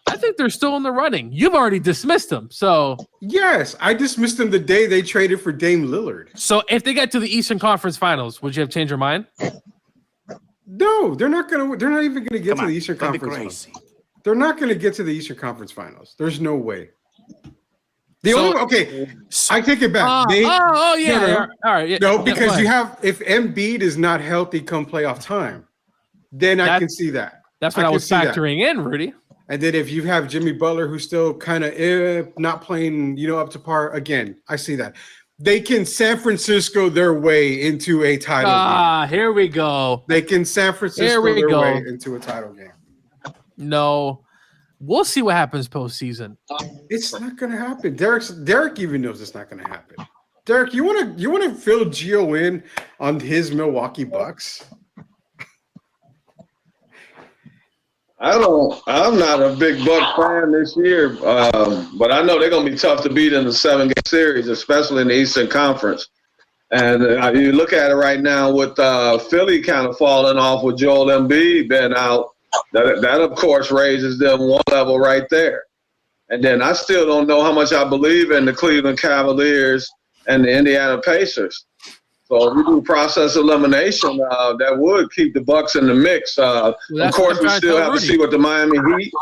I think they're still in the running. You've already dismissed them. So yes, I dismissed them the day they traded for Dame Lillard. So if they get to the Eastern Conference Finals, would you have changed your mind? No, they're not going to. They're not even going to get to the Eastern Conference Finals. They're not going to get to the Eastern Conference Finals. There's no way. I take it back. All right. Yeah, no, because you have if Embiid is not healthy come playoff time, then I can see that. That's what I was factoring in, Rudy. And then if you have Jimmy Butler, who's still kind of not playing, up to par, again, I see that. They can San Francisco their way into a title game. Here we go. They can San Francisco their way into a title game. No. We'll see what happens postseason. It's not going to happen. Derek even knows it's not going to happen. Derek, you want to fill Gio in on his Milwaukee Bucks? I'm not a big Buck fan this year, but I know they're going to be tough to beat in the 7-game series, especially in the Eastern Conference. And you look at it right now with Philly kind of falling off with Joel Embiid being out. That, of course, raises them one level right there. And then I still don't know how much I believe in the Cleveland Cavaliers and the Indiana Pacers. So if we do process elimination, that would keep the Bucks in the mix. Of course, we still have to see what the Miami Heat.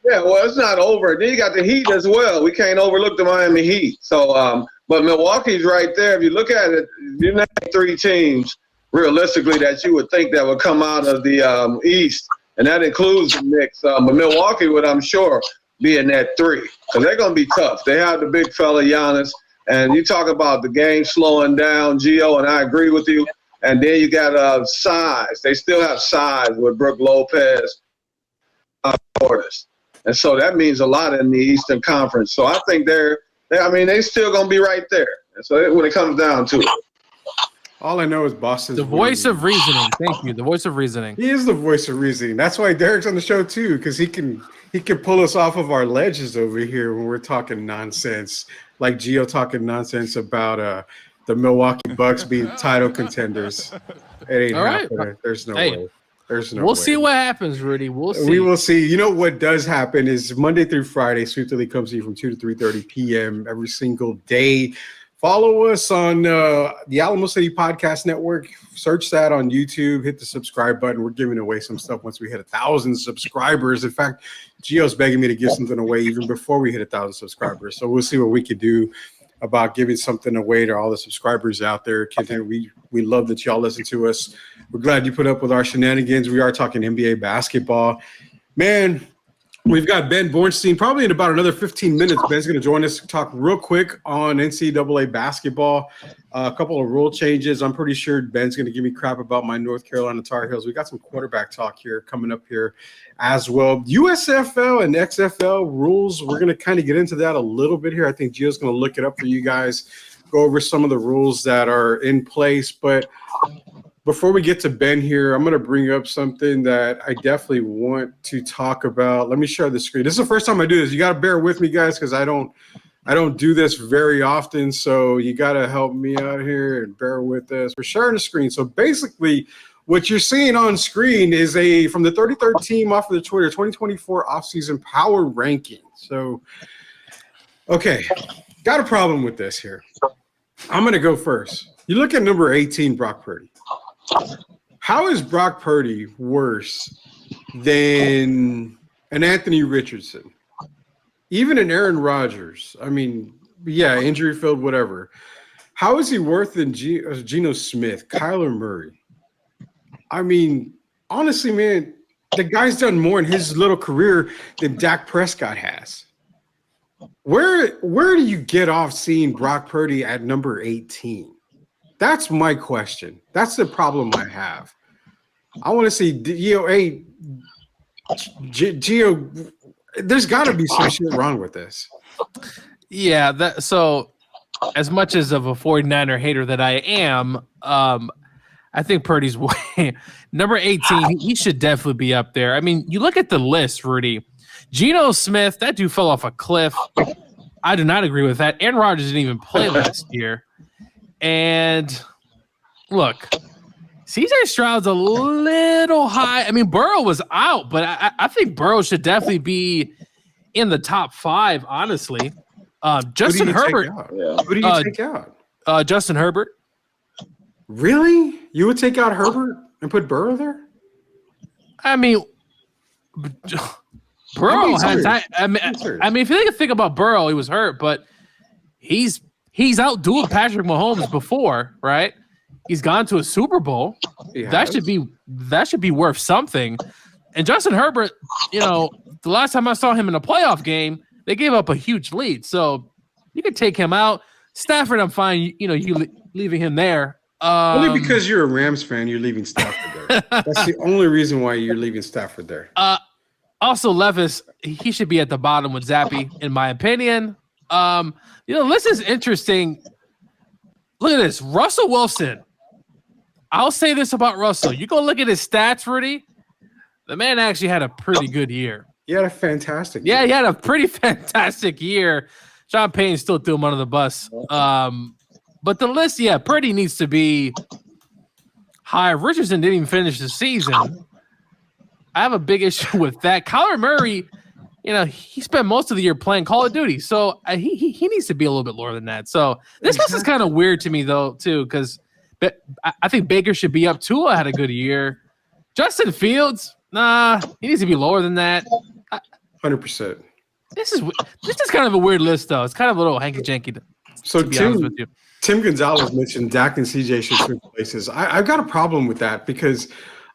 Yeah, well, it's not over. Then you got the Heat as well. We can't overlook the Miami Heat. So, but Milwaukee's right there. If you look at it, you name 3 teams realistically that you would think that would come out of the East, and that includes the Knicks. But Milwaukee would, I'm sure, being that 3 because they're going to be tough. They have the big fella Giannis, and you talk about the game slowing down, Gio, and I agree with you. And then you got size. They still have size with Brook Lopez, Portis. And so that means a lot in the Eastern Conference. So I think they're still going to be right there. And so when it comes down to it. All I know is Boston's the voice of reasoning. Thank you. The voice of reasoning. He is the voice of reasoning. That's why Derek's on the show too, because he can pull us off of our ledges over here when we're talking nonsense, like Gio talking nonsense about the Milwaukee Bucks being title contenders. It ain't happening. Right. There's no way. There's no way. We'll see what happens, Rudy. We'll see. We will see. You know what does happen is Monday through Friday, Sweep the League comes to you from 2 to 3:30 p.m. every single day. Follow us on the Alamo City Podcast Network. Search that on YouTube. Hit the subscribe button. We're giving away some stuff once we hit 1,000 subscribers. In fact, Gio's begging me to give something away even before we hit 1,000 subscribers. So we'll see what we can do about giving something away to all the subscribers out there. We love that y'all listen to us. We're glad you put up with our shenanigans. We are talking NBA basketball. Man, we've got Ben Bornstein. Probably in about another 15 minutes, Ben's going to join us to talk real quick on NCAA basketball. A couple of rule changes. I'm pretty sure Ben's going to give me crap about my North Carolina Tar Heels. We got some quarterback talk here coming up here as well. USFL and XFL rules, we're going to kind of get into that a little bit here. I think Gio's going to look it up for you guys, go over some of the rules that are in place. But before we get to Ben here, I'm going to bring up something that I definitely want to talk about. Let me share the screen. This is the first time I do this. You got to bear with me, guys, because I don't do this very often. So you got to help me out here and bear with us. We're sharing the screen. So basically, what you're seeing on screen is from the 33rd team off of the Twitter 2024 offseason power ranking. So, okay, got a problem with this here. I'm going to go first. You look at number 18, Brock Purdy. How is Brock Purdy worse than an Anthony Richardson? Even an Aaron Rodgers? I mean, yeah, injury-filled, whatever. How is he worse than Geno Smith, Kyler Murray? I mean, honestly, man, the guy's done more in his little career than Dak Prescott has. Where do you get off seeing Brock Purdy at number 18? That's my question. That's the problem I have. I want to see Gio. There's got to be some shit wrong with this. Yeah. So, as much as of a 49er hater that I am, I think Purdy's number 18. He should definitely be up there. I mean, you look at the list, Rudy. Geno Smith, that dude fell off a cliff. I do not agree with that. Aaron Rodgers didn't even play last year. And look, CJ Stroud's a little high. I mean, Burrow was out, but I think Burrow should definitely be in the top 5, honestly. Justin Herbert. Who do you take out? Justin Herbert. Really? You would take out Herbert and put Burrow there? I mean, Burrow has. I mean, if you think about Burrow, he was hurt, but he's outdueled Patrick Mahomes before, right? He's gone to a Super Bowl. That should be worth something. And Justin Herbert, the last time I saw him in a playoff game, they gave up a huge lead. So you could take him out. Stafford, I'm fine. You leaving him there. Only because you're a Rams fan, you're leaving Stafford there. That's the only reason why you're leaving Stafford there. Also, Levis, he should be at the bottom with Zappy, in my opinion. This is interesting. Look at this. Russell Wilson. I'll say this about Russell. You go look at his stats, Rudy. The man actually had a pretty good year. He had a fantastic year. Yeah, he had a pretty fantastic year. Sean Payne still threw him under the bus. But the list, Purdy needs to be high. Richardson didn't even finish the season. I have a big issue with that. Kyler Murray, he spent most of the year playing Call of Duty, so he needs to be a little bit lower than that. So this list is kind of weird to me, though, too, because I think Baker should be up. Tua had a good year. Justin Fields, he needs to be lower than that. 100%. This is kind of a weird list, though. It's kind of a little hanky-janky, to be honest with you. Tim Gonzalez mentioned Dak and CJ should switch places. I've got a problem with that because,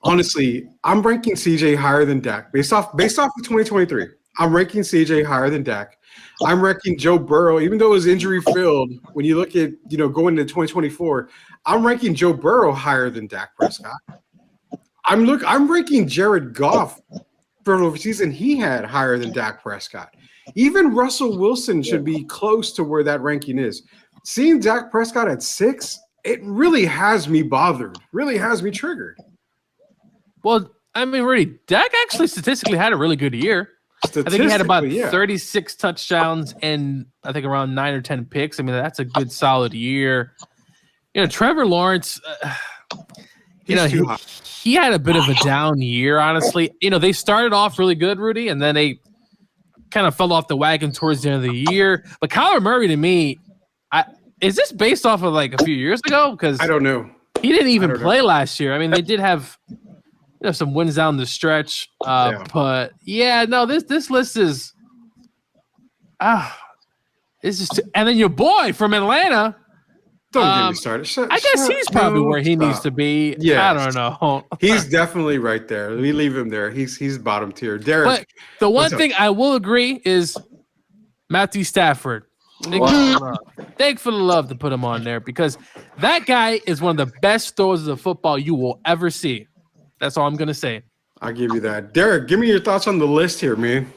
honestly, I'm ranking CJ higher than Dak based off of 2023. I'm ranking CJ higher than Dak. I'm ranking Joe Burrow, even though it was injury filled. When you look at going into 2024, I'm ranking Joe Burrow higher than Dak Prescott. I'm ranking Jared Goff for the season he had higher than Dak Prescott. Even Russell Wilson should be close to where that ranking is. Seeing Dak Prescott at 6, it really has me bothered. Really has me triggered. Well, I mean, really, Dak actually statistically had a really good year. I think he had about 36 touchdowns and I think around 9 or 10 picks. I mean, that's a good, solid year. Trevor Lawrence, he had a bit of a down year, honestly. They started off really good, Rudy, and then they kind of fell off the wagon towards the end of the year. But Kyler Murray, to me, is this based off of like a few years ago? Because I don't know. He didn't even play last year. I mean, they did have some wins down the stretch. But yeah, no, this list is it's just and then your boy from Atlanta. Don't get me started. I guess he's probably where he needs to be. Yeah, I don't know. He's definitely right there. We leave him there. He's bottom tier. Derek. But the one thing I will agree is Matthew Stafford. Thank for the love to put him on there because that guy is one of the best throwers of football you will ever see. That's all I'm gonna say. I'll give you that. Derek, give me your thoughts on the list here, man.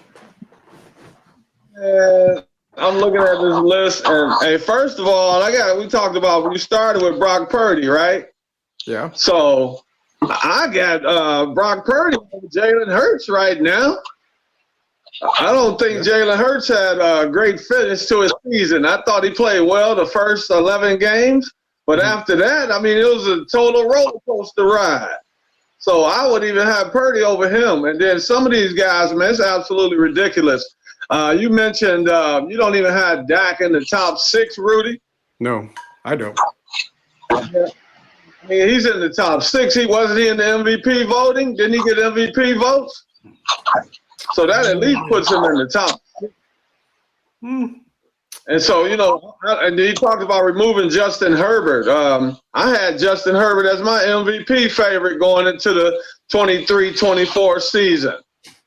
I'm looking at this list, and hey, first of all, we talked about when you started with Brock Purdy, right? Yeah. So I got Brock Purdy and Jalen Hurts right now. I don't think Jalen Hurts had a great finish to his season. I thought he played well the first 11 games, but after that, I mean, it was a total roller coaster ride. So I would even have Purdy over him. And then some of these guys, man, it's absolutely ridiculous. You mentioned you don't even have Dak in the top 6, Rudy. No, I don't. I mean, he's in the top 6. Wasn't he in the MVP voting? Didn't he get MVP votes? So that at least puts him in the top. And so, and he talked about removing Justin Herbert. I had Justin Herbert as my MVP favorite going into the 23-24 season.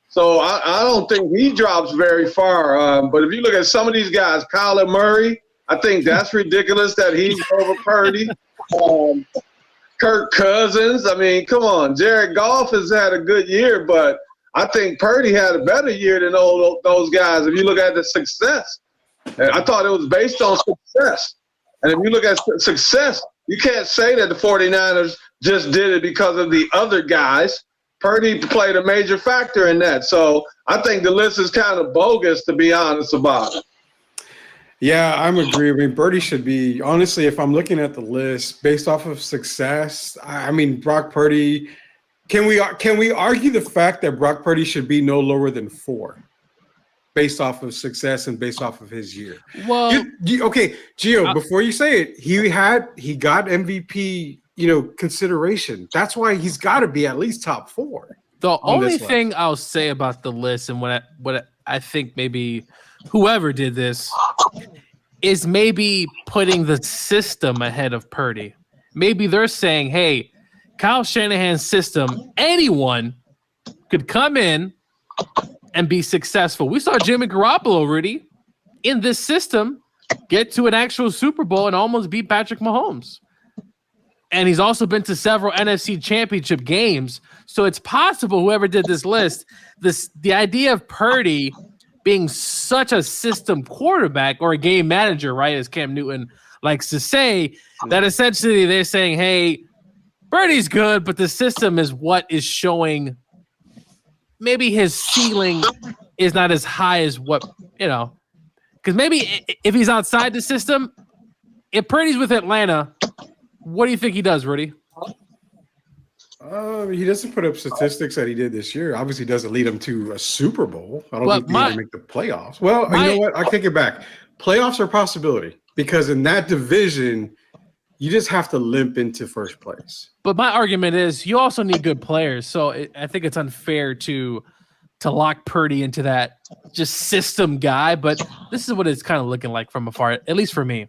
So I don't think he drops very far. But if you look at some of these guys, Kyler Murray, I think that's ridiculous that he's over Purdy. Kirk Cousins, I mean, come on. Jared Goff has had a good year, but I think Purdy had a better year than all those guys. If you look at the success, and I thought it was based on success. And if you look at success, you can't say that the 49ers just did it because of the other guys. Purdy played a major factor in that. So I think the list is kind of bogus, to be honest about it. Yeah, I'm agree. I mean, Purdy should be, honestly, if I'm looking at the list based off of success, I mean, Brock Purdy, can we argue the fact that Brock Purdy should be no lower than 4 based off of success and based off of his year? Well, okay, Gio, before you say it, he got MVP, consideration. That's why he's got to be at least top 4. The only thing I'll say about the list and what I think maybe whoever did this is maybe putting the system ahead of Purdy. Maybe they're saying, hey, Kyle Shanahan's system, anyone could come in and be successful. We saw Jimmy Garoppolo, Rudy, in this system get to an actual Super Bowl and almost beat Patrick Mahomes. And he's also been to several NFC championship games. So it's possible whoever did this list, the idea of Purdy being such a system quarterback or a game manager, right, as Cam Newton likes to say, that essentially they're saying, hey, Purdy's good, but the system is what is showing maybe his ceiling is not as high as what, because maybe if he's outside the system, if Purdy's with Atlanta, what do you think he does, Rudy? He doesn't put up statistics that he did this year. Obviously, doesn't lead him to a Super Bowl. I don't think he's going to make the playoffs. Well, you know what? I take it back. Playoffs are a possibility because in that division, you just have to limp into first place. But my argument is you also need good players. So I think it's unfair to lock Purdy into that just system guy. But this is what it's kind of looking like from afar, at least for me.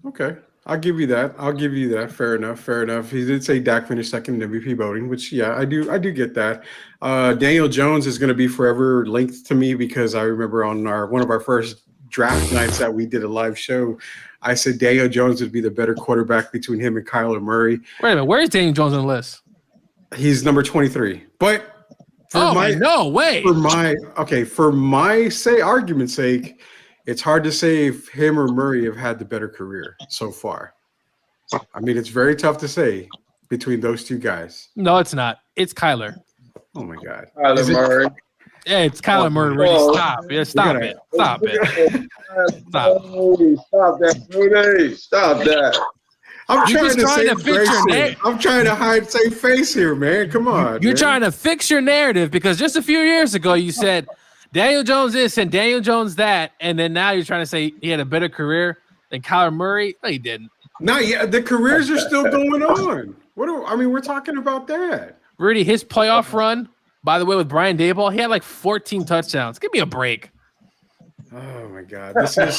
Okay. I'll give you that. Fair enough. He did say Dak finished second in MVP voting, which I do get that. Daniel Jones is going to be forever linked to me because I remember on one of our first draft nights that we did a live show, I said Daniel Jones would be the better quarterback between him and Kyler Murray. Wait a minute, where is Daniel Jones on the list? He's number 23. But for my argument's sake, it's hard to say if him or Murray have had the better career so far. I mean, it's very tough to say between those two guys. No, it's not. It's Kyler. Oh my God, Kyler Murray. Yeah, it's Kyler Murray. Stop. Yeah, stop it. Stop that, Rudy. Stop that. I'm trying to save face here, man. Come on. You're trying to fix your narrative because just a few years ago you said Daniel Jones this and Daniel Jones that, and then now you're trying to say he had a better career than Kyler Murray. No, he didn't. No, yeah, the careers are still going on. We're talking about that. Rudy, his playoff run, by the way, with Brian Daboll, he had like 14 touchdowns. Give me a break. Oh my God! This is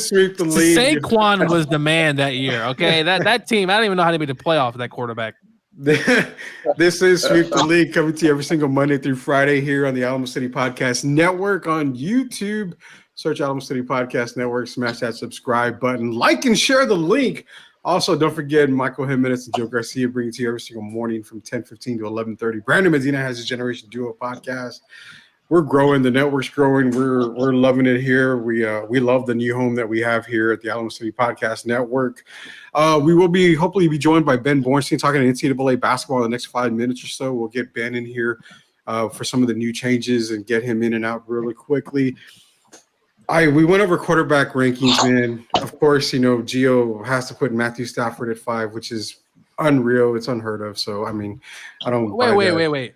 sweep the league. Saquon was the man that year. Okay, that team. I don't even know how to be the playoff with that quarterback. This is Sweep the League coming to you every single Monday through Friday here on the Alamo City Podcast Network on YouTube. Search Alamo City Podcast Network, smash that subscribe button, like and share the link. Also, don't forget Michael Jimenez and Joe Garcia bring it to you every single morning from 10:15 to 11:30. Brandon Medina has his Generation Duo podcast. We're growing. The network's growing. We're loving it here. We love the new home that we have here at the Alamo City Podcast Network. We will hopefully be joined by Ben Bornstein talking NCAA basketball in the next 5 minutes or so. We'll get Ben in here for some of the new changes and get him in and out really quickly. We went over quarterback rankings, man. Of course, Gio has to put Matthew Stafford at 5, which is unreal. It's unheard of. So, I mean, I don't wait.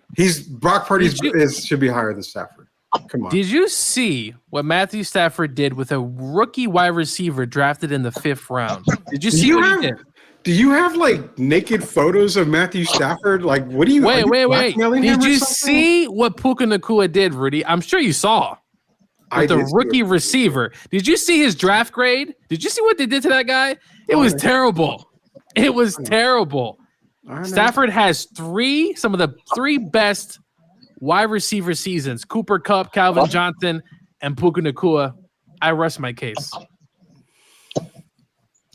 Brock Purdy should be higher than Stafford. Come on. Did you see what Matthew Stafford did with a rookie wide receiver drafted in the 5th round? Did you see what he did? Do you have like naked photos of Matthew Stafford? Like, what do you wait? Did you see what Puka Nacua did, Rudy? I'm sure you saw. With the rookie receiver. Did you see his draft grade? Did you see what they did to that guy? It was terrible. It was terrible. Stafford has some of the 3 best wide receiver seasons. Cooper Kupp, Calvin Johnson, and Puka Nacua. I rest my case.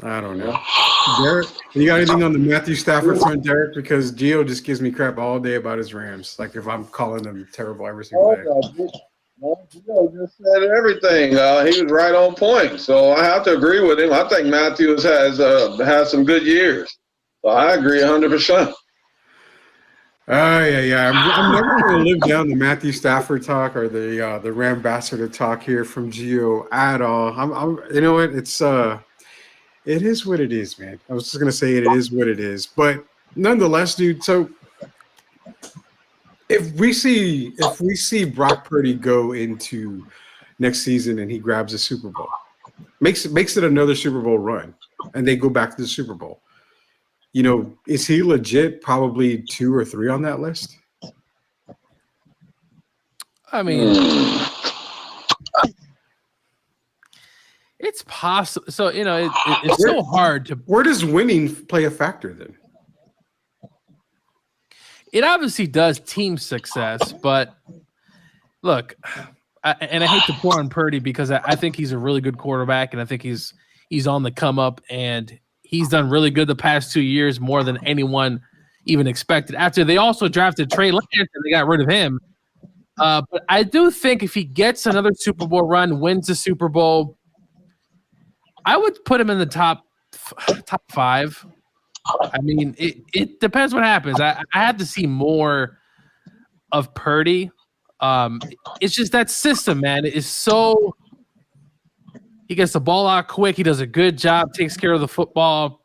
I don't know. Derek, you got anything on the Matthew Stafford front, Derek? Because Gio just gives me crap all day about his Rams. Like if I'm calling them terrible every single day. Gio just said everything. He was right on point. So I have to agree with him. I think Matthews has some good years. So I agree 100%. Yeah. I'm never going to live down the Matthew Stafford talk or the Rambassador talk here from Gio at all. You know what? It is what it is, man. I was just going to say it is what it is. But nonetheless, dude, so if we see Brock Purdy go into next season and he grabs a Super Bowl, makes it another Super Bowl run, and they go back to the Super Bowl, is he legit probably 2 or 3 on that list? I mean, it's possible. So, it's so hard to. Where does winning play a factor then? It obviously does team success, but look, I hate to pour on Purdy because I think he's a really good quarterback, and I think he's on the come up, and he's done really good the past 2 years, more than anyone even expected. After they also drafted Trey Lance and they got rid of him, but I do think if he gets another Super Bowl run, wins the Super Bowl, I would put him in the top 5. I mean, it depends what happens. I have to see more of Purdy. It's just that system, man. It is so – he gets the ball out quick. He does a good job, takes care of the football.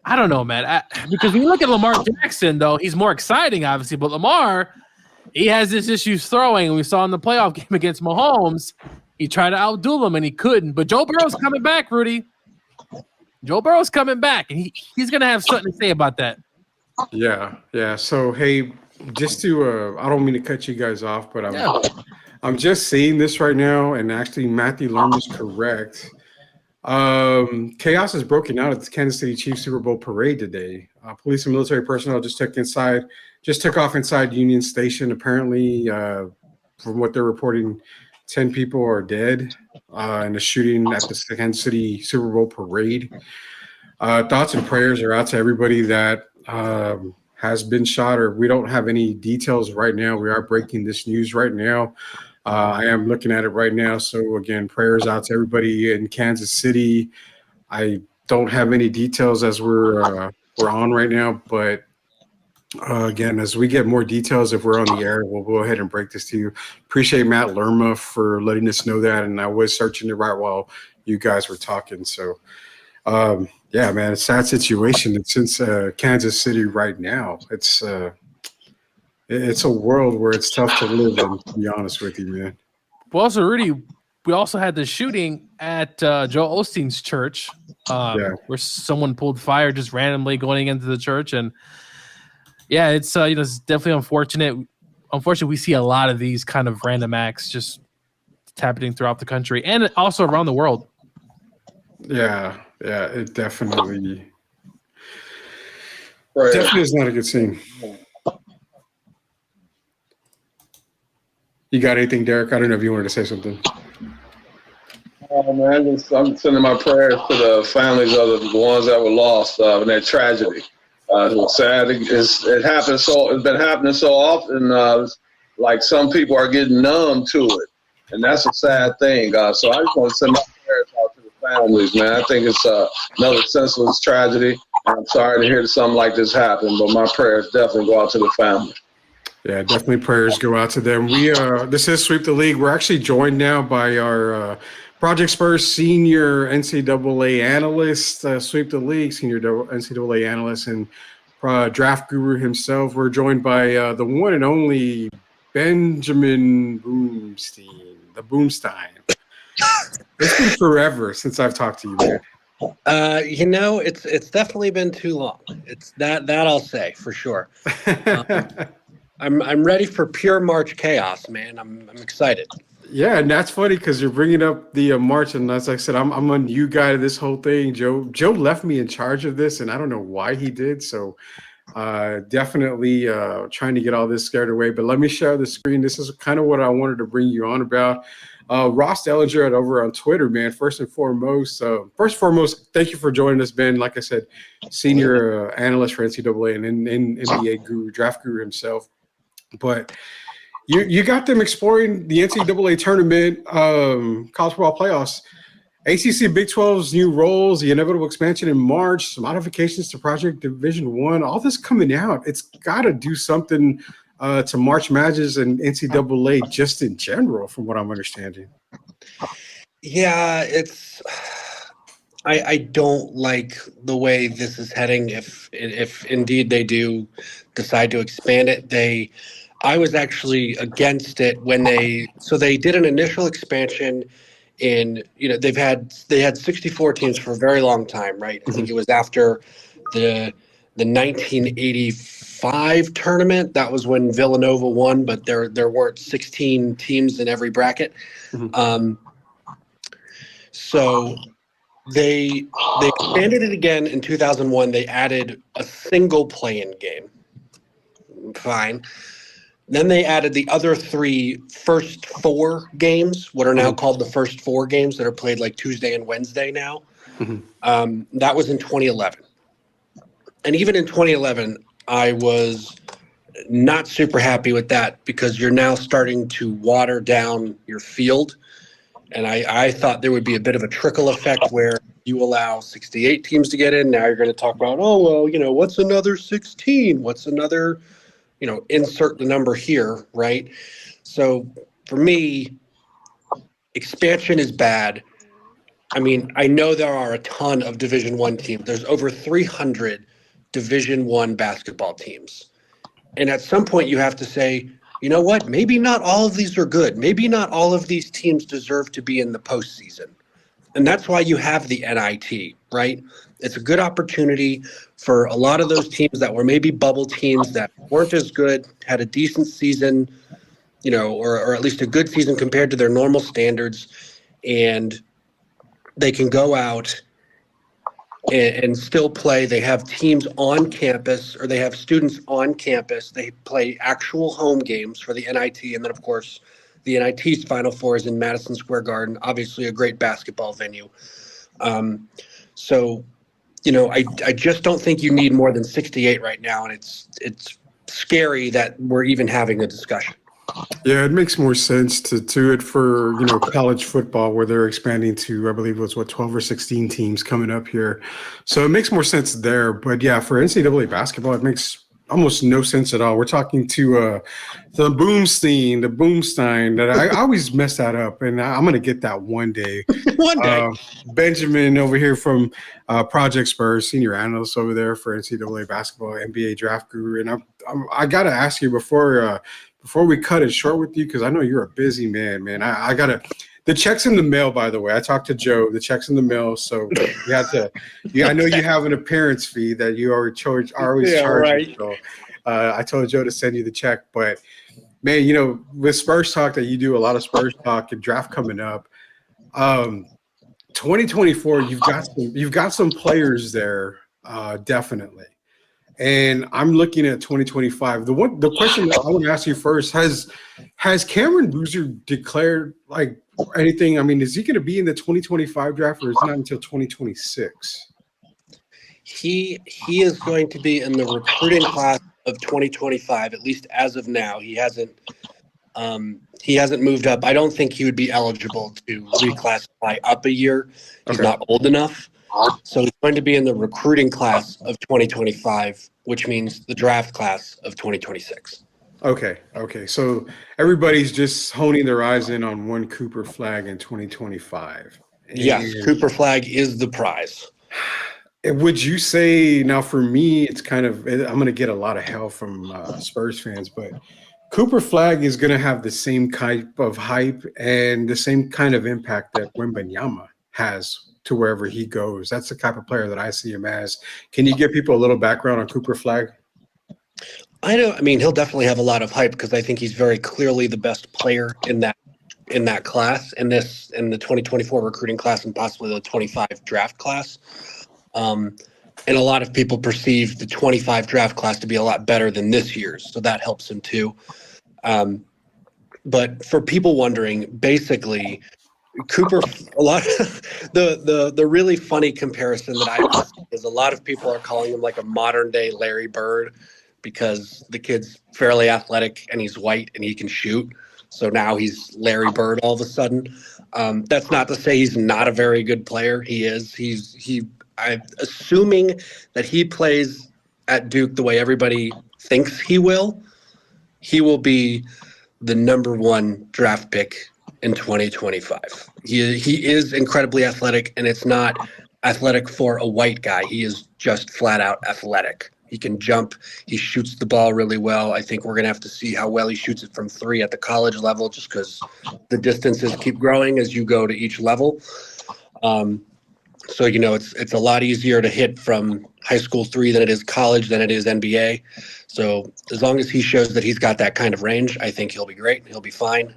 I don't know, man. Because when you look at Lamar Jackson, though, he's more exciting, obviously. But Lamar, he has his issues throwing. We saw in the playoff game against Mahomes, he tried to outdo him, and he couldn't. But Joe Burrow's coming back, Rudy. Joe Burrow's coming back, and he's going to have something to say about that. Yeah. So, hey, just to I don't mean to cut you guys off, but I'm just seeing this right now, and actually Matthew Lerm is correct. Chaos has broken out at the Kansas City Chiefs Super Bowl parade today. Police and military personnel just took off inside Union Station. Apparently, from what they're reporting, 10 people are dead in a shooting at the Kansas City Super Bowl parade. Thoughts and prayers are out to everybody that has been shot, or we don't have any details right now. We are breaking this news right now. I am looking at it right now. So again, prayers out to everybody in Kansas City. I don't have any details as we're on right now, but again, as we get more details, if we're on the air, we'll go ahead and break this to you. Appreciate Matt Lerma for letting us know that, and I was searching it right while you guys were talking. So, yeah, man, it's a sad situation. It's in Kansas City right now. It's a world where it's tough to live in, to be honest with you, man. Well, also, Rudy, we also had the shooting at Joel Osteen's church where someone pulled fire just randomly going into the church. And, yeah, it's it's definitely unfortunate. Unfortunately, we see a lot of these kind of random acts just happening throughout the country and also around the world. Yeah, it definitely is not a good scene. You got anything, Derek? I don't know if you wanted to say something. Oh, man, I'm sending my prayers to the families of the ones that were lost in that tragedy. It's sad. It happens it's been happening so often. Like some people are getting numb to it, and that's a sad thing. So I just want to send my prayers out to the families, man. I think it's another senseless tragedy. I'm sorry to hear something like this happen, but my prayers definitely go out to the family. Yeah, definitely prayers go out to them. This is Sweep the League. We're actually joined now by our Project Spurs senior NCAA analyst, Sweep the League senior NCAA analyst, and draft guru himself. We're joined by the one and only Benjamin Boomstein, the Boomstein. It's been forever since I've talked to you, man. It's definitely been too long. It's that I'll say for sure. I'm ready for pure March chaos, man. I'm excited. Yeah, and that's funny because you're bringing up the March, and as I said, I'm a new guy to this whole thing. Joe left me in charge of this, and I don't know why he did. So definitely trying to get all this scared away. But let me share the screen. This is kind of what I wanted to bring you on about. Ross Dellinger over on Twitter, man. First and foremost, thank you for joining us, Ben. Like I said, senior analyst for NCAA and NBA guru, draft guru himself. But you got them exploring the NCAA tournament, college football playoffs, ACC Big 12's new roles, the inevitable expansion in March, some modifications to Project Division I, all this coming out. It's got to do something to March matches and NCAA just in general, from what I'm understanding. Yeah, I don't like the way this is heading. If indeed they do decide to expand it, I was actually against it when they did an initial expansion in, they had 64 teams for a very long time, right? I think it was after the 1985 tournament. That was when Villanova won, but there weren't 16 teams in every bracket. So they expanded it again in 2001. They added a single play-in game. Fine. Then they added the other three first four games, what are now called the first four games that are played like Tuesday and Wednesday now. That was in 2011. And even in 2011, I was not super happy with that because you're now starting to water down your field. And I thought there would be a bit of a trickle effect where you allow 68 teams to get in. Now you're going to talk about, what's another 16? What's another, insert the number here, right? So for me, expansion is bad. I mean, I know there are a ton of Division I teams. There's over 300 Division I basketball teams. And at some point you have to say, you know what? Maybe not all of these are good. Maybe not all of these teams deserve to be in the postseason. And that's why you have the NIT, right? It's a good opportunity for a lot of those teams that were maybe bubble teams that weren't as good, had a decent season, or at least a good season compared to their normal standards. And they can go out and still play. They have teams on campus, or they have students on campus. They play actual home games for the NIT. And then, of course, the NIT's Final Four is in Madison Square Garden, obviously a great basketball venue. So, I just don't think you need more than 68 right now. And it's scary that we're even having a discussion. Yeah, it makes more sense to do it for, college football, where they're expanding to, I believe it was 12 or 16 teams coming up here. So it makes more sense there. But yeah, for NCAA basketball, it makes almost no sense at all. We're talking to the Boomstein that I always mess that up, and I'm going to get that one day. One day. Benjamin over here from Project Spurs, senior analyst over there for NCAA basketball, NBA draft guru. And I got to ask you before we cut it short with you, because I know you're a busy man. I got to – the check's in the mail, by the way. I talked to Joe. The check's in the mail, so you have to – I know you have an appearance fee that you always charge. Right. So I told Joe to send you the check. But, man, with Spurs Talk, that you do a lot of Spurs Talk and draft coming up, 2024, you've got some players there, definitely. And I'm looking at 2025. The question that I want to ask you first, has Cameron Boozer declared anything? I mean, is he going to be in the 2025 draft, or is it not until 2026? He is going to be in the recruiting class of 2025, at least as of now. He hasn't moved up. I don't think he would be eligible to reclassify up a year. He's not old enough. So he's going to be in the recruiting class of 2025, which means the draft class of 2026. Okay. So everybody's just honing their eyes in on one Cooper Flagg in 2025. Yes, Cooper Flagg is the prize. Would you say, now for me, it's kind of – I'm going to get a lot of hell from Spurs fans, but Cooper Flagg is going to have the same type of hype and the same kind of impact that Wembanyama has to wherever he goes. That's the type of player that I see him as. Can you give people a little background on Cooper Flagg? He'll definitely have a lot of hype, because I think he's very clearly the best player in that class, in the 2024 recruiting class, and possibly the 25 draft class. And a lot of people perceive the 25 draft class to be a lot better than this year's, so that helps him too. But for people wondering, basically, Cooper, a lot the really funny comparison that I see is a lot of people are calling him like a modern day Larry Bird, because the kid's fairly athletic and he's white and he can shoot. So now he's Larry Bird all of a sudden. That's not to say he's not a very good player. He is. I'm assuming that he plays at Duke the way everybody thinks he will. He will be the number one draft pick in 2025. He is incredibly athletic, and it's not athletic for a white guy. He is just flat out athletic. He can jump. He shoots the ball really well. I think we're going to have to see how well he shoots it from three at the college level, just because the distances keep growing as you go to each level. So, it's a lot easier to hit from high school three than it is college, than it is NBA. So as long as he shows that he's got that kind of range, I think he'll be great. He'll be fine.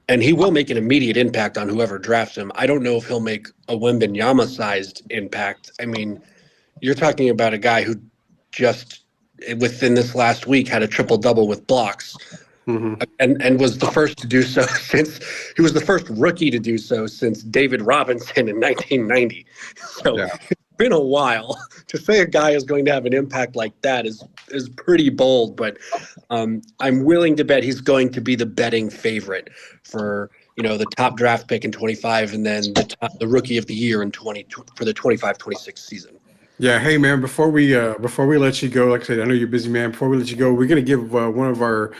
And he will make an immediate impact on whoever drafts him. I don't know if he'll make a Wembanyama-sized impact. I mean, you're talking about a guy who just within this last week had a triple-double with blocks. Mm-hmm. And was the first to do so since – he was the first rookie to do so since David Robinson in 1990. So It's been a while. To say a guy is going to have an impact like that is pretty bold, but I'm willing to bet he's going to be the betting favorite for the top draft pick in 25, and then the rookie of the year in for the 25-26 season. Yeah. Hey, man, before we let you go, like I said, I know you're a busy, man. Before we let you go, we're going to give one of our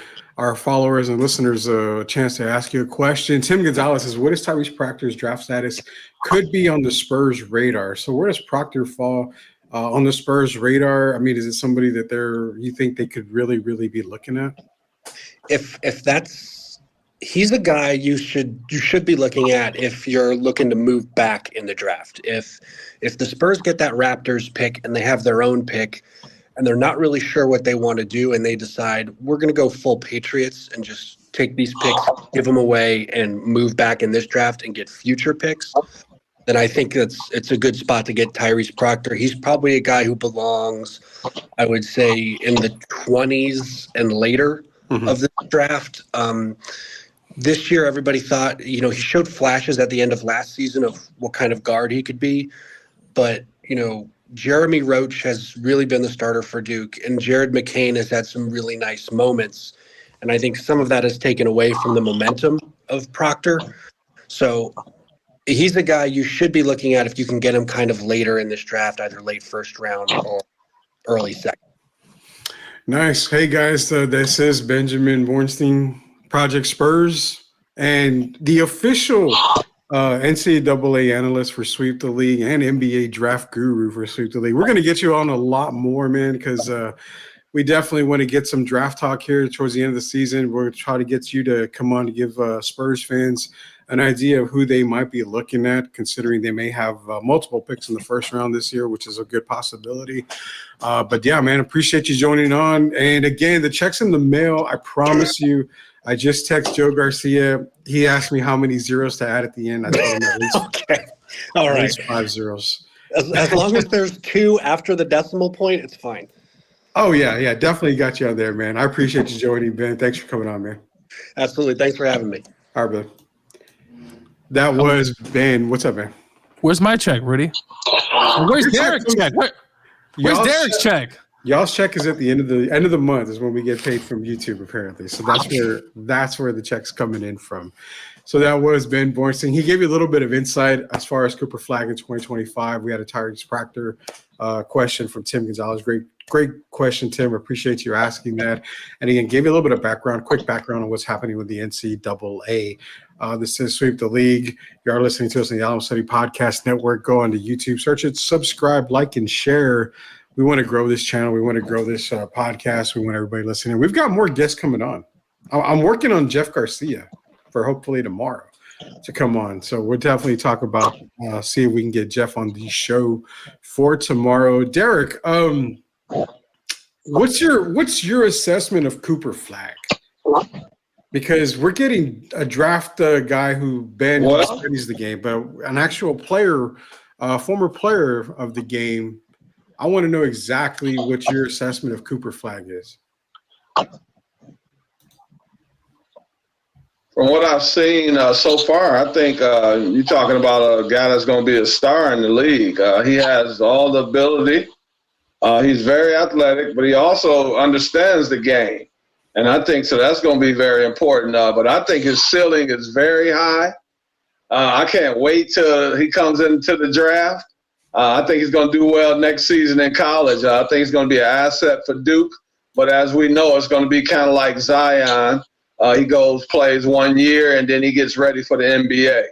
followers and listeners a chance to ask you a question. Tim Gonzalez says, what is Tyrese Proctor's draft status? Could be on the Spurs radar. So where does Proctor fall on the Spurs radar? I mean, is it somebody that you think they could really, really be looking at? He's a guy you should be looking at if you're looking to move back in the draft. If the Spurs get that Raptors pick and they have their own pick and they're not really sure what they want to do, and they decide we're going to go full Patriots and just take these picks, give them away, and move back in this draft and get future picks, then I think it's a good spot to get Tyrese Proctor. He's probably a guy who belongs, I would say, in the 20s and later of the draft. This year, everybody thought, he showed flashes at the end of last season of what kind of guard he could be. But, Jeremy Roach has really been the starter for Duke, and Jared McCain has had some really nice moments. And I think some of that has taken away from the momentum of Proctor. So he's a guy you should be looking at if you can get him kind of later in this draft, either late first round or early second. Nice. Hey, guys, this is Benjamin Bornstein, Project Spurs, and the official NCAA analyst for Sweep the League and NBA draft guru for Sweep the League. We're going to get you on a lot more, man, because we definitely want to get some draft talk here towards the end of the season. We're going to try to get you to come on to give Spurs fans an idea of who they might be looking at, considering they may have multiple picks in the first round this year, which is a good possibility. But yeah, man, appreciate you joining on. And again, the check's in the mail. I promise you. I just texted Joe Garcia. He asked me how many zeros to add at the end. I told him at least, okay. All right. At least 5 zeros. As long as there's 2 after the decimal point, it's fine. Oh, yeah. Definitely got you on there, man. I appreciate you joining, Ben. Thanks for coming on, man. Absolutely. Thanks for having me. All right, Ben. That was Ben. What's up, man? Where's my check, Rudy? Where's Derek's check? Where's Derek's check? Y'all's check is at the end of the month is when we get paid from YouTube, apparently. So that's where the check's coming in from. So that was Ben Bornstein. He gave you a little bit of insight as far as Cooper Flag in 2025. We had a Tyrese Proctor question from Tim Gonzalez. Great question, Tim. Appreciate you asking that. And again, gave you a little bit of quick background on what's happening with the NCAA. This is Sweep the League. You are listening to us on the Alamo Study Podcast Network. Go onto YouTube, search it, subscribe, like, and share. We want to grow this channel. We want to grow this podcast. We want everybody listening. We've got more guests coming on. I'm working on Jeff Garcia for hopefully tomorrow to come on. So we'll definitely talk about, see if we can get Jeff on the show for tomorrow. Derek, what's your assessment of Cooper Flag? Because we're getting a draft guy who studies the game, but an actual player, former player of the game. I want to know exactly what your assessment of Cooper Flag is. From what I've seen so far, I think you're talking about a guy that's going to be a star in the league. He has all the ability. He's very athletic, but he also understands the game. And I think so that's going to be very important. But I think his ceiling is very high. I can't wait till he comes into the draft. I think he's going to do well next season in college. I think he's going to be an asset for Duke. But as we know, it's going to be kind of like Zion. He plays 1 year, and then he gets ready for the NBA.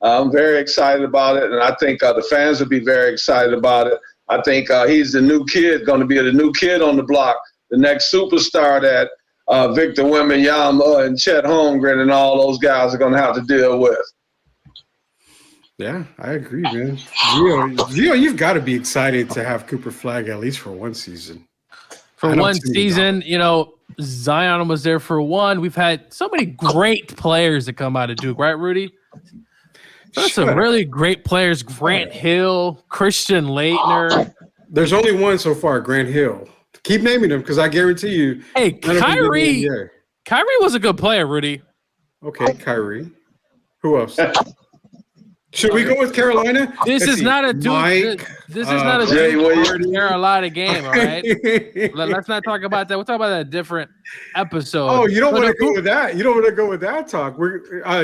I'm very excited about it, and I think the fans will be very excited about it. I think he's the new kid, going to be the new kid on the block, the next superstar that Victor Wembanyama and Chet Holmgren and all those guys are going to have to deal with. Yeah, I agree, man. Gio, you've got to be excited to have Cooper Flag at least for one season. For one season, Zion was there for one. We've had so many great players that come out of Duke, right, Rudy? That's some really great players. Grant Hill, Christian Laettner. There's only one so far, Grant Hill. Keep naming them because I guarantee you. Hey, Kyrie was a good player, Rudy. Okay, Kyrie. Who else? Should we go with Carolina? This is not a Duke Carolina game, all right? Let's not talk about that. We'll talk about that in a different episode. Oh, you don't want to go with that. You don't want to go with that talk.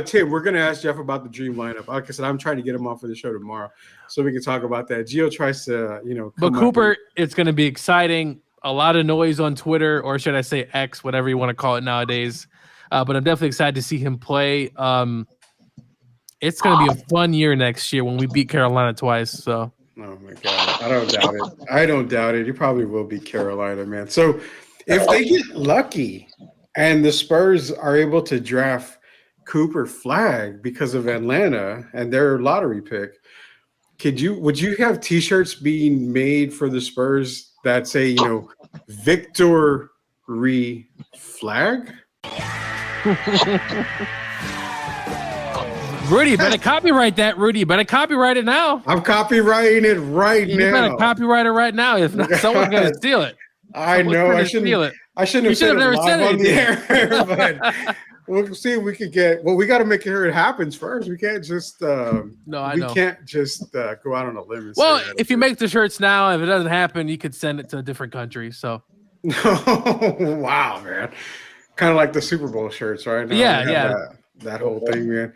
Tim, we're going to ask Jeff about the dream lineup. Like I said, I'm trying to get him on for the show tomorrow so we can talk about that. Gio tries to, But Cooper, it's going to be exciting. A lot of noise on Twitter, or should I say X, whatever you want to call it nowadays. But I'm definitely excited to see him play. It's going to be a fun year next year when we beat Carolina twice. So, oh my God, I don't doubt it. You probably will beat Carolina, man. So, if they get lucky and the Spurs are able to draft Cooper Flag because of Atlanta and their lottery pick, would you have T-shirts being made for the Spurs that say, Victory Flag? Rudy, you better copyright that. Rudy, you better copyright it now. I'm copywriting it right now. You better copyright it right now. If not, someone's gonna steal it. I know. I shouldn't steal it. I shouldn't have said it never live said on the anything. air, but we'll see if we could get. Well, we got to make sure it happens first. We can't just. Can't just go out on a limb. Well, if you make the shirts now, if it doesn't happen, you could send it to a different country. So. Wow, man. Kind of like the Super Bowl shirts, right? Now yeah. That whole thing, man.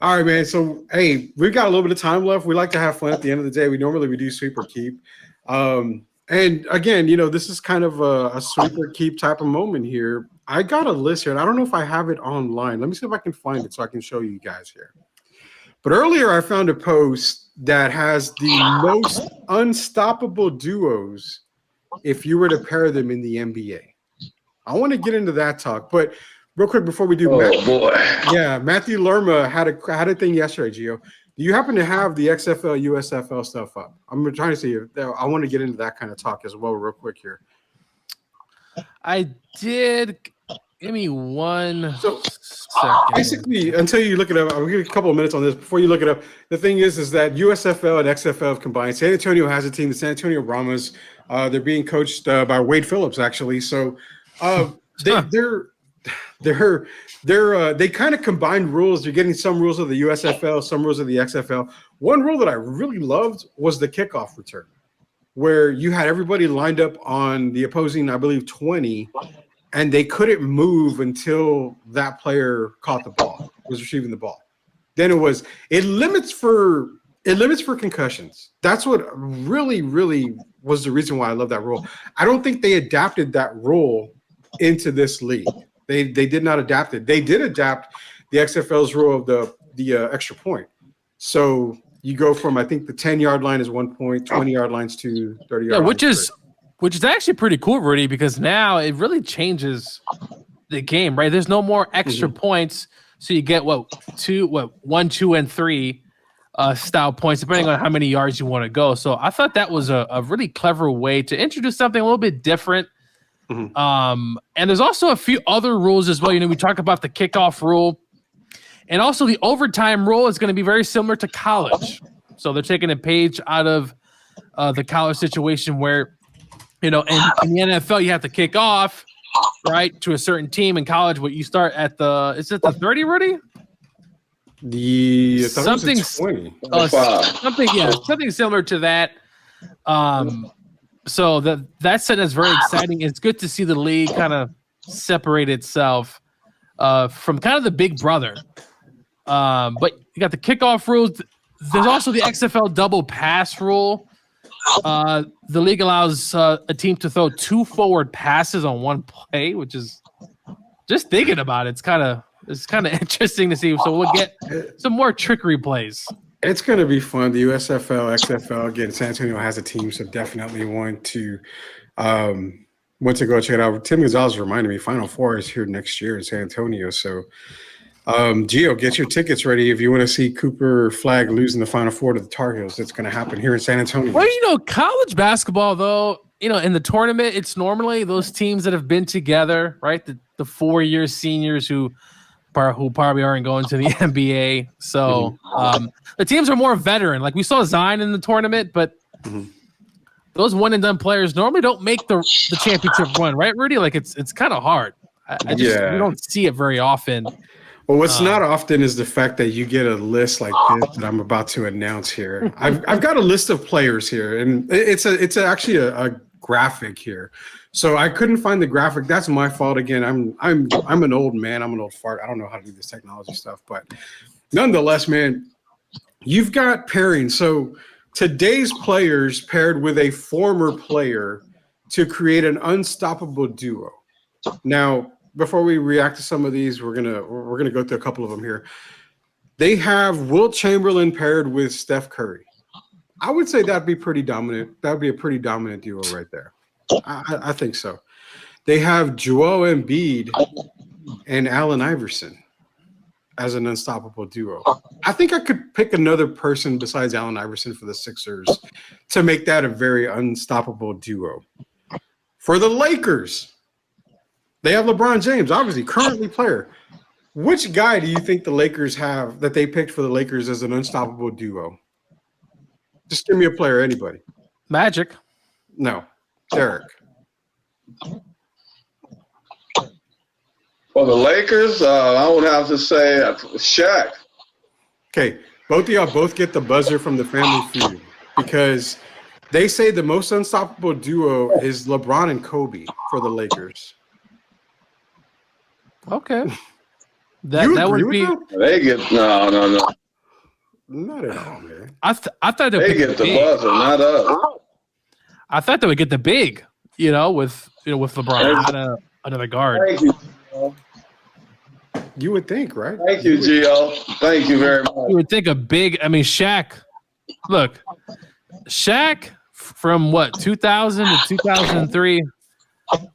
All right, man. So, hey, we've got a little bit of time left. We like to have fun at the end of the day. We do sweep or keep. And again, this is kind of a sweep or keep type of moment here. I got a list here, and I don't know if I have it online. Let me see if I can find it so I can show you guys here. But earlier, I found a post that has the most unstoppable duos if you were to pair them in the NBA. I want to get into that talk, but real quick before we do, Matthew Lerma had a thing yesterday, Gio. Do you happen to have the XFL, USFL stuff up? I'm trying to see if I want to get into that kind of talk as well, real quick here. I did. Give me one second. Basically, until you look it up, I'll give you a couple of minutes on this. Before you look it up, the thing is that USFL and XFL have combined. San Antonio has a team, the San Antonio Brahmas. They're being coached by Wade Phillips, actually. So they kind of combined rules. You're getting some rules of the USFL, some rules of the XFL. One rule that I really loved was the kickoff return, where you had everybody lined up on the opposing, I believe, 20, and they couldn't move until that player caught the ball, was receiving the ball. Then it limits for concussions. That's what really, really was the reason why I love that rule. I don't think they adapted that rule into this league. They did not adapt it. They did adapt the XFL's rule of the extra point. So you go from, I think the 10-yard line is 1 point, 20-yard lines to 30-yard lines. Which is actually pretty cool, Rudy, because now it really changes the game, right? There's no more extra points. So you get 1, 2, and 3 style points, depending on how many yards you want to go. So I thought that was a really clever way to introduce something a little bit different. And there's also a few other rules as well. We talked about the kickoff rule, and also the overtime rule is going to be very similar to college. So they're taking a page out of the college situation where, in the NFL, you have to kick off, right, to a certain team. In college, you start at is it the 30, Rudy? Something 20. Something similar to that. So that sentence is very exciting. It's good to see the league kind of separate itself from kind of the big brother. But you got the kickoff rules. There's also the XFL double pass rule. The league allows a team to throw 2 forward passes on one play, which is, just thinking about it, it's kind of interesting to see. So we'll get some more trickery plays. It's going to be fun. The USFL, XFL, again, San Antonio has a team, so definitely want to go check it out. Tim Gonzalez reminded me Final Four is here next year in San Antonio. So, Gio, get your tickets ready if you want to see Cooper Flag losing the Final Four to the Tar Heels. It's going to happen here in San Antonio. Well, college basketball, though, in the tournament, it's normally those teams that have been together, right? The 4-year seniors who probably aren't going to the NBA. So the teams are more veteran. Like we saw Zion in the tournament, but those one-and-done players normally don't make the championship run, right, Rudy? Like it's kind of hard. We don't see it very often. Well, what's not often is the fact that you get a list like this that I'm about to announce here. I've got a list of players here, and it's actually a graphic here. So I couldn't find the graphic. That's my fault again. I'm an old man. I'm an old fart. I don't know how to do this technology stuff, but nonetheless, man, you've got pairing. So today's players paired with a former player to create an unstoppable duo. Now, before we react to some of these, we're gonna go through a couple of them here. They have Wilt Chamberlain paired with Steph Curry. I would say that'd be pretty dominant. That would be a pretty dominant duo right there. I think so. They have Joel Embiid and Allen Iverson as an unstoppable duo. I think I could pick another person besides Allen Iverson for the Sixers to make that a very unstoppable duo. For the Lakers, they have LeBron James, obviously currently player, Which guy do you think the Lakers have that they picked for the Lakers as an unstoppable duo? Just give me a player, anybody. Magic. No, Derek. For the Lakers, I would have to say Shaq. Okay, both of y'all both get the buzzer from the Family Feud because they say the most unstoppable duo is LeBron and Kobe for the Lakers. Okay. That would be. They get no. Not at all, man. I thought they get the buzzer, not us. I thought they would get the big, with LeBron, not another guard. Thank you. You would think, right? Thank you, Gio. Thank you very much. You would think a big. I mean, Shaq. Look, Shaq from 2000 to 2003,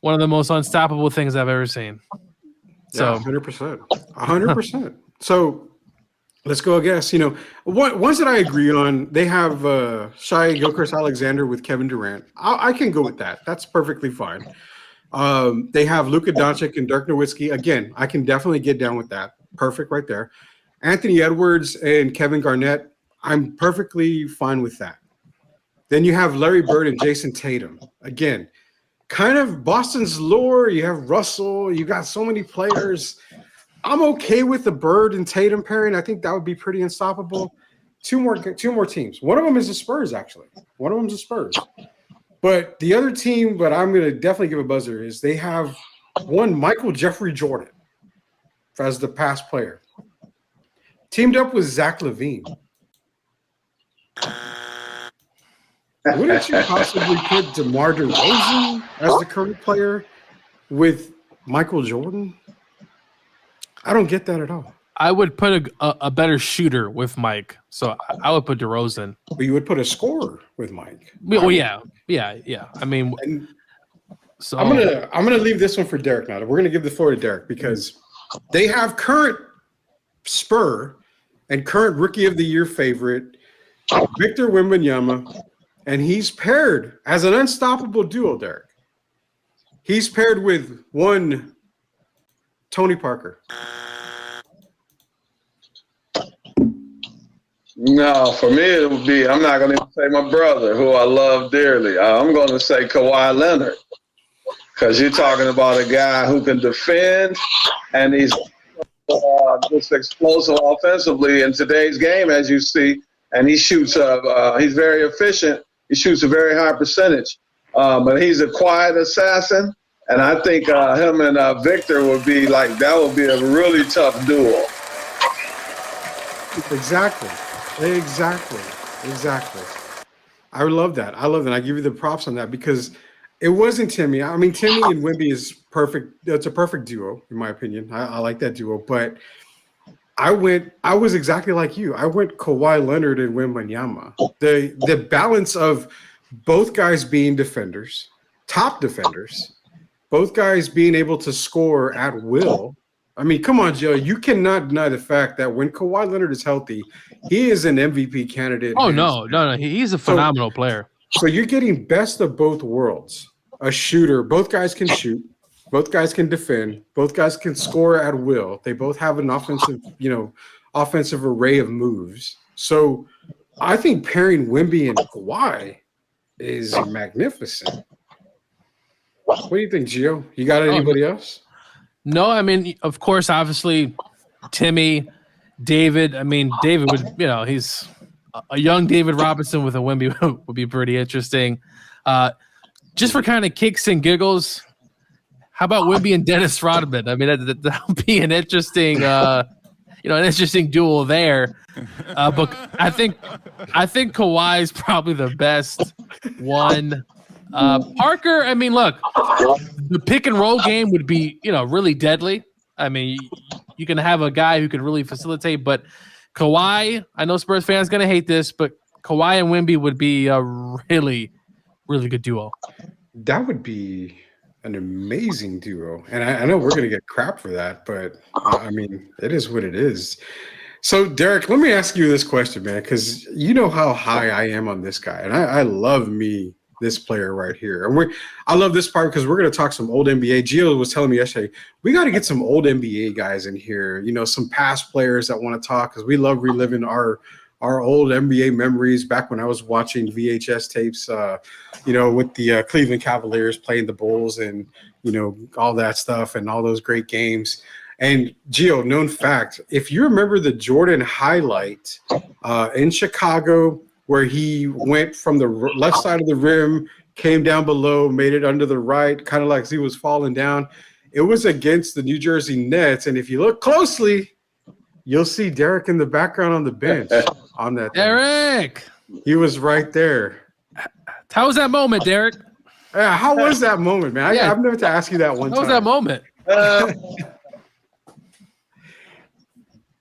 one of the most unstoppable things I've ever seen. So 100%, 100%. So let's go. I guess ones that I agree on. They have Shai Gilgeous-Alexander with Kevin Durant. I can go with that. That's perfectly fine. They have Luka Doncic and Dirk Nowitzki. Again, I can definitely get down with that. Perfect right there. Anthony Edwards and Kevin Garnett. I'm perfectly fine with that. Then you have Larry Bird and Jason Tatum. Again, kind of Boston's lore. You have Russell. You got so many players. I'm okay with the Bird and Tatum pairing. I think that would be pretty unstoppable. Two more teams. One of them is the Spurs, actually. One of them is the Spurs. But the other team, but I'm going to definitely give a buzzer, is they have one Michael Jeffrey Jordan as the past player. Teamed up with Zach LaVine. Wouldn't you possibly put DeMar DeRozan as the current player with Michael Jordan? I don't get that at all. I would put a better shooter with Mike, so I would put DeRozan. But you would put a scorer with Mike. Well, yeah. I mean, so I'm gonna leave this one for Derek now. We're gonna give the floor to Derek because they have current Spur and current Rookie of the Year favorite Victor Wembanyama, and he's paired as an unstoppable duo. Derek. He's paired with one Tony Parker. No, for me it would be. I'm not going to say my brother, who I love dearly. I'm going to say Kawhi Leonard, because you're talking about a guy who can defend, and he's just explosive offensively in today's game, as you see, and he shoots. He's very efficient. He shoots a very high percentage, but he's a quiet assassin, and I think him and Victor would be like that. Would be a really tough duo. Exactly. I would love that. I give you the props on that because it wasn't Timmy. I mean, Timmy and Wemby is perfect. It's a perfect duo, in my opinion. I like that duo. But I was exactly like you. I went Kawhi Leonard and Wembanyama. The balance of both guys being defenders, top defenders, both guys being able to score at will. I mean, come on, Joe. You cannot deny the fact that when Kawhi Leonard is healthy, he is an MVP candidate. Oh, no. He's a phenomenal player. So you're getting best of both worlds. A shooter. Both guys can shoot. Both guys can defend. Both guys can score at will. They both have an offensive array of moves. So I think pairing Wemby and Kawhi is magnificent. What do you think, Gio? You got anybody else? No, I mean, of course, obviously, Timmy, David. I mean, David would, he's a young David Robinson with a Wemby would be pretty interesting. Just for kind of kicks and giggles, how about Wemby and Dennis Rodman? I mean, that would be an interesting, an interesting duel there. But I think Kawhi is probably the best one. Parker, I mean, look, the pick and roll game would be, really deadly. I mean, you can have a guy who can really facilitate, but Kawhi, I know Spurs fans going to hate this, but Kawhi and Wemby would be a really, really good duo. That would be an amazing duo. And I know we're going to get crap for that, but I mean, it is what it is. So, Derek, let me ask you this question, man, because you know how high I am on this guy. And I love me this player right here. And I love this part because we're going to talk some old NBA. Gio was telling me yesterday, we got to get some old NBA guys in here, some past players that want to talk because we love reliving our old NBA memories back when I was watching VHS tapes, with the Cleveland Cavaliers playing the Bulls and, all that stuff and all those great games. And Gio, known fact, if you remember the Jordan highlight in Chicago where he went from the left side of the rim, came down below, made it under the right, kind of like he was falling down, it was against the New Jersey Nets. And if you look closely, you'll see Derek in the background on the bench on that. Derek! He was right there. How was that moment, Derek? Yeah, how was that moment, man? I've never to ask you that one time. How was that moment?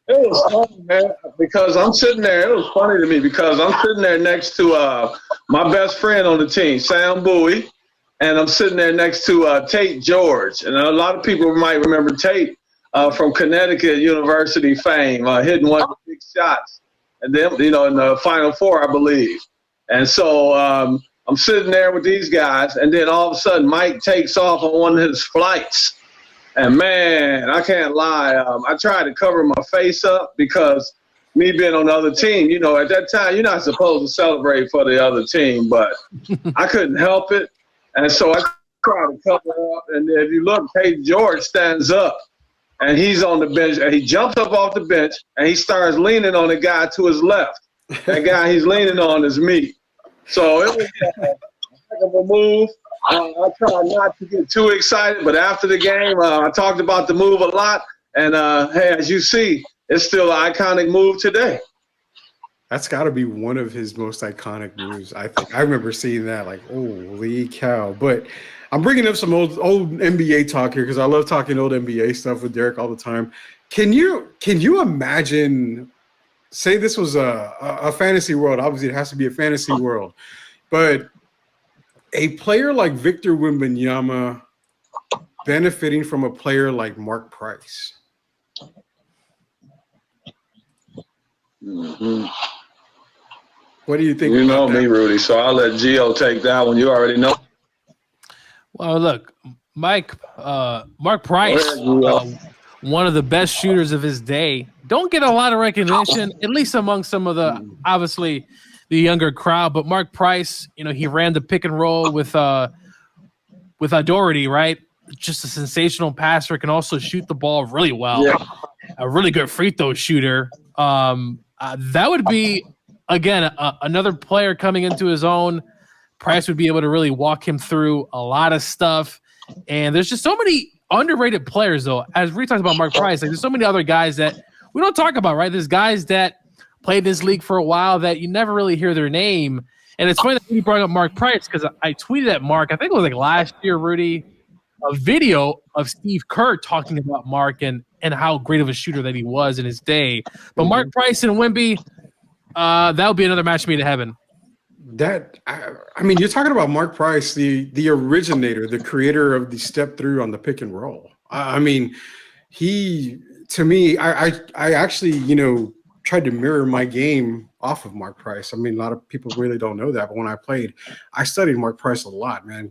It was funny, man, because I'm sitting there. It was funny to me because I'm sitting there next to my best friend on the team, Sam Bowie, and I'm sitting there next to Tate George. And a lot of people might remember Tate from Connecticut University fame, hitting one of the big shots, and then in the Final Four, I believe. And so I'm sitting there with these guys, and then all of a sudden, Mike takes off on one of his flights. And, man, I can't lie. I tried to cover my face up because me being on the other team, at that time, you're not supposed to celebrate for the other team, but I couldn't help it. And so I tried to cover up. And if you look, Tate George stands up, and he's on the bench. And he jumps up off the bench, and he starts leaning on the guy to his left. That guy he's leaning on is me. So it was a heck of a move. I tried not to get too excited, but after the game, I talked about the move a lot. And, hey, as you see, it's still an iconic move today. That's got to be one of his most iconic moves, I think. I remember seeing that, like, holy cow. But I'm bringing up some old NBA talk here because I love talking old NBA stuff with Derek all the time. Can you imagine, say this was a fantasy world. Obviously, it has to be a fantasy world. But a player like Victor Wembanyama benefiting from a player like Mark Price. Mm-hmm. What do you think? You know me, Rudy, so I'll let Gio take that one. You already know. Well, look, Mark Price, one of the best shooters of his day, don't get a lot of recognition, at least among some of the, obviously, the younger crowd. But Mark Price, he ran the pick and roll with Doherty, right? Just a sensational passer, can also shoot the ball really well. Yeah. A really good free throw shooter. That would be, again, another player coming into his own. Price would be able to really walk him through a lot of stuff. And there's just so many underrated players, though. As we talked about Mark Price, there's so many other guys that we don't talk about, right? There's guys that played this league for a while that you never really hear their name. And it's funny that you brought up Mark Price because I tweeted at Mark, I think it was like last year, Rudy, a video of Steve Kerr talking about Mark and how great of a shooter that he was in his day. But Mark Price and Wemby, that would be another match made in heaven. I mean, you're talking about Mark Price, the originator, the creator of the step through on the pick and roll. I mean, to me, I actually, tried to mirror my game off of Mark Price. I mean, a lot of people really don't know that, but when I played, I studied Mark Price a lot, man.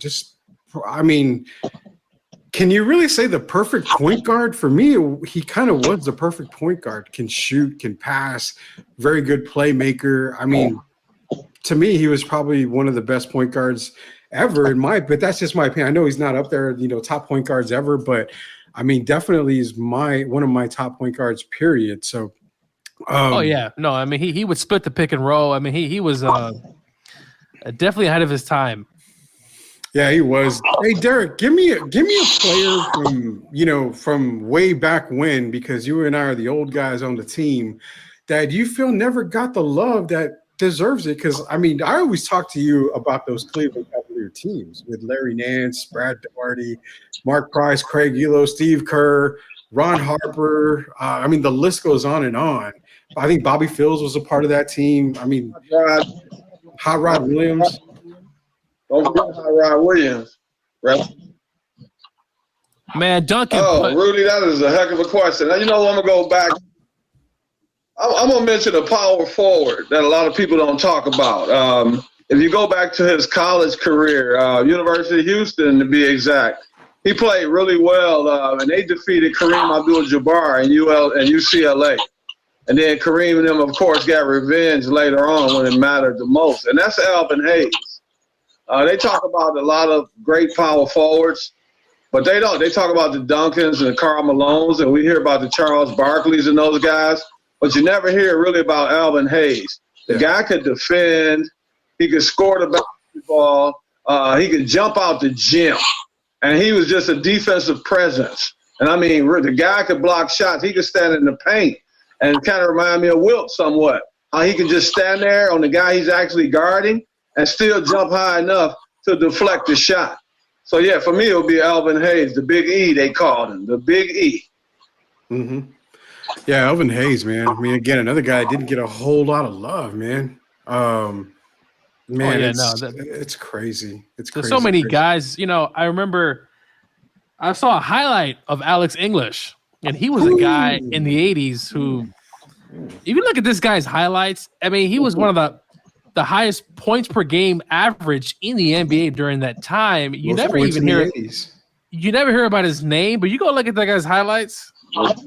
Can you really say the perfect point guard? For me, he kind of was the perfect point guard. Can shoot, can pass, very good playmaker. I mean, to me, he was probably one of the best point guards ever but that's just my opinion. I know he's not up there, top point guards ever, but I mean, definitely is one of my top point guards, period. So, oh yeah, no, I mean, he would split the pick and roll. I mean, he was definitely ahead of his time. Yeah, he was. Hey, Derek, give me a player from way back when, because you and I are the old guys on the team, that you feel never got the love that deserves it. Because I mean, I always talk to you about those Cleveland Cavalier teams with Larry Nance, Brad Daugherty, Mark Price, Craig Elo, Steve Kerr, Ron Harper. I mean, the list goes on and on. I think Bobby Fields was a part of that team. I mean, Hot Rod Williams. Don't forget Hot Rod Williams, right? Man, Duncan. Oh, Rudy, that is a heck of a question. Now, I'm going to go back. I'm going to mention a power forward that a lot of people don't talk about. if you go back to his college career, University of Houston to be exact, he played really well, and they defeated Kareem Abdul-Jabbar and UCLA. And then Kareem and them, of course, got revenge later on when it mattered the most. And that's Alvin Hayes. They talk about a lot of great power forwards, but they don't. They talk about the Duncans and the Karl Malones, and we hear about the Charles Barkleys and those guys, but you never hear really about Alvin Hayes. The guy could defend. He could score the basketball. He could jump out the gym. And he was just a defensive presence. And, I mean, the guy could block shots. He could stand in the paint. And it kind of reminded me of Wilt somewhat. How he could just stand there on the guy he's actually guarding and still jump high enough to deflect the shot. So, yeah, for me it would be Alvin Hayes, the Big E they called him, the Big E. Mm-hmm. Yeah, Alvin Hayes, man. I mean, again, another guy didn't get a whole lot of love, man. It's crazy. It's crazy. There's so many guys. You know, I remember I saw a highlight of Alex English, and he was a guy in the 80s who, if you look at this guy's highlights, I mean, he was one of the highest points per game average in the NBA during that time. You never even hear about his name, but you go look at that guy's highlights.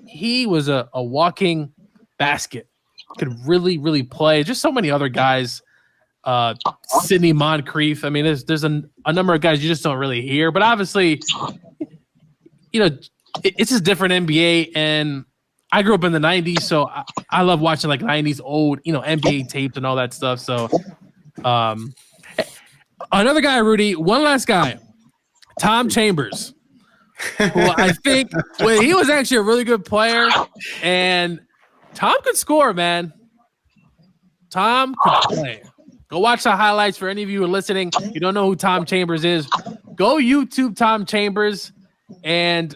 He was a walking basket. Could really, really play. Just so many other guys. Sidney Moncrief. I mean, there's a number of guys you just don't really hear, but obviously, you know, it's just different NBA. And I grew up in the 90s, so I love watching like 90s old, you know, NBA tapes and all that stuff. So, another guy, Rudy, one last guy, Tom Chambers. Well, I think he was actually a really good player, and Tom could score, man. Tom could play. Go watch the highlights for any of you who are listening. You don't know who Tom Chambers is. Go YouTube Tom Chambers, and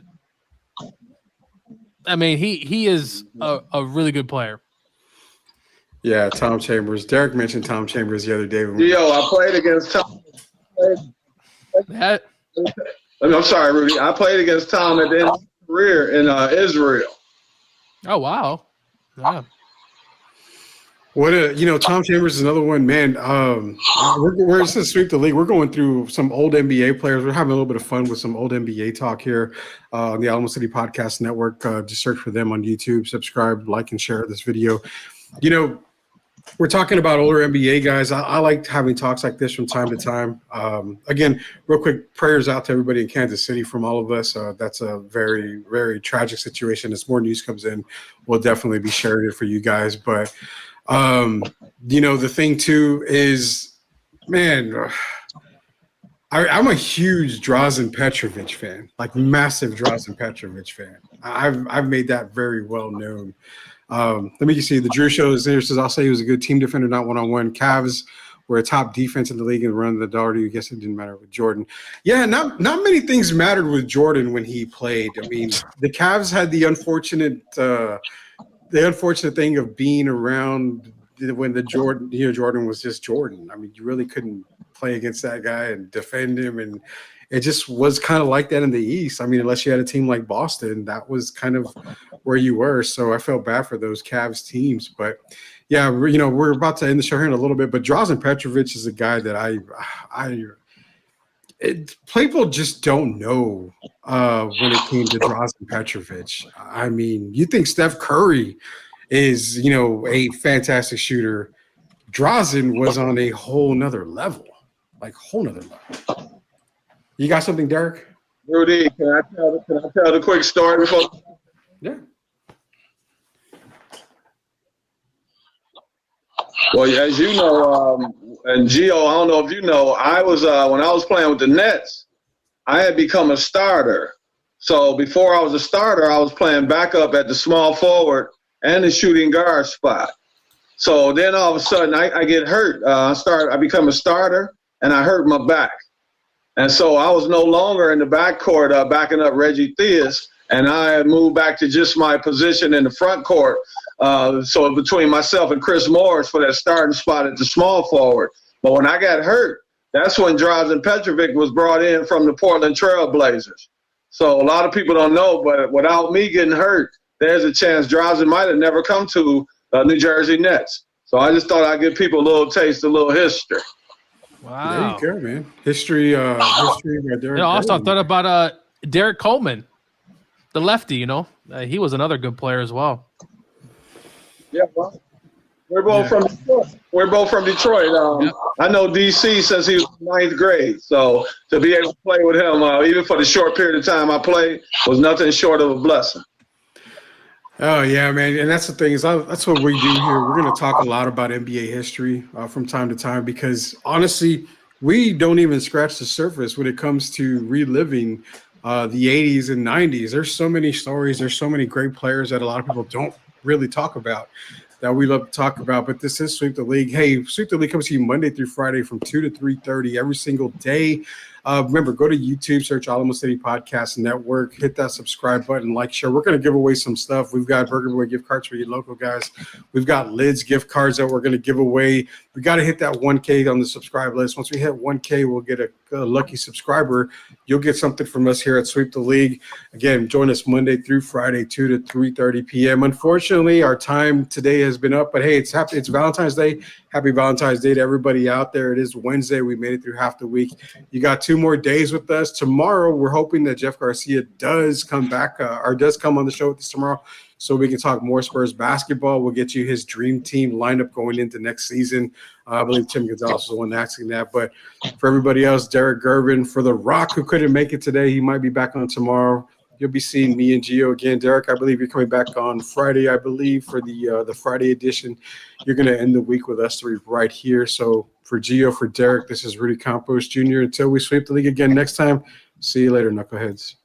I mean he is a really good player. Yeah, Tom Chambers. Derek mentioned Tom Chambers the other day. Yo, I played against Tom. I'm sorry, Rudy. I played against Tom at the end of his career in Israel. Oh, wow. Yeah. Tom Chambers is another one, man. We're just to sweep the league. We're going through some old NBA players. We're having a little bit of fun with some old NBA talk here on the Alamo City Podcast Network. Just search for them on YouTube, subscribe, like, and share this video. You know, we're talking about older NBA guys. I like having talks like this from time to time. Again, real quick, prayers out to everybody in Kansas City from all of us. That's a very, very tragic situation. As more news comes in, we'll definitely be sharing it for you guys. But, the thing, too, is, man, I'm a huge Drazen Petrovic fan, like massive Drazen Petrovic fan. I've made that very well known. Let me see. The Drew Show is there. Says, I'll say he was a good team defender, not one-on-one. Cavs were a top defense in the league and run the Darty. I guess it didn't matter with Jordan. Yeah, not many things mattered with Jordan when he played. I mean, the Cavs had the unfortunate thing of being around when Jordan was just Jordan. I mean, you really couldn't play against that guy and defend him, and it just was kind of like that in the East. I mean, unless you had a team like Boston, that was kind of where you were. So I felt bad for those Cavs teams. But, yeah, we're about to end the show here in a little bit. But Drazen Petrovic is a guy that people just don't know when it came to Drazen Petrovic. I mean, you think Steph Curry is, a fantastic shooter. Drazen was on a whole nother level, You got something, Derek? Rudy, can I tell the quick story before? Yeah. Well, as you know, and Gio, I don't know if you know, I was when I was playing with the Nets, I had become a starter. So before I was a starter, I was playing backup at the small forward and the shooting guard spot. So then all of a sudden I get hurt. I become a starter, and I hurt my back. And so I was no longer in the backcourt backing up Reggie Theus, and I moved back to just my position in the front court. So between myself and Chris Morris for that starting spot at the small forward. But when I got hurt, that's when Drazen Petrovic was brought in from the Portland Trail Blazers. So a lot of people don't know, but without me getting hurt, there's a chance Drazen might have never come to New Jersey Nets. So I just thought I'd give people a little taste, a little history. Wow. There you go, man. History right there. Also, I thought about Derek Coleman, the lefty. He was another good player as well. Yeah, well, we're both from Detroit. Yep. I know DC since he was in 9th grade. So to be able to play with him, even for the short period of time I played, was nothing short of a blessing. Oh, yeah, man. And that's the thing is that's what we do here. We're going to talk a lot about NBA history from time to time because, honestly, we don't even scratch the surface when it comes to reliving the 80s and 90s. There's so many stories. There's so many great players that a lot of people don't really talk about that we love to talk about. But this is Sweep the League. Hey, Sweep the League comes to you Monday through Friday from 2 to 3:30 every single day. Remember, go to YouTube, search Alamo City Podcast Network, hit that subscribe button, like, share. We're going to give away some stuff. We've got Burger Boy gift cards for you local guys. We've got Lids gift cards that we're going to give away. We got to hit that 1K on the subscribe list. Once we hit 1K, we'll get a lucky subscriber. You'll get something from us here at Sweep the League. Again, join us Monday through Friday, 2 to 3:30 p.m. Unfortunately, our time today has been up, but hey, it's Valentine's Day. Happy Valentine's Day to everybody out there. It is Wednesday. We made it through half the week. You got 2 more days with us. Tomorrow, we're hoping that Jeff Garcia does come back or does come on the show with us tomorrow so we can talk more Spurs basketball. We'll get you his dream team lineup going into next season. I believe Tim Gonzalez was the one asking that. But for everybody else, Derek Gervin, for The Rock, who couldn't make it today, he might be back on tomorrow. You'll be seeing me and Gio again. Derek, I believe you're coming back on Friday, I believe, for the Friday edition. You're going to end the week with us 3 right here. So for Gio, for Derek, this is Rudy Campos Jr. Until we sweep the league again next time, see you later, Knuckleheads.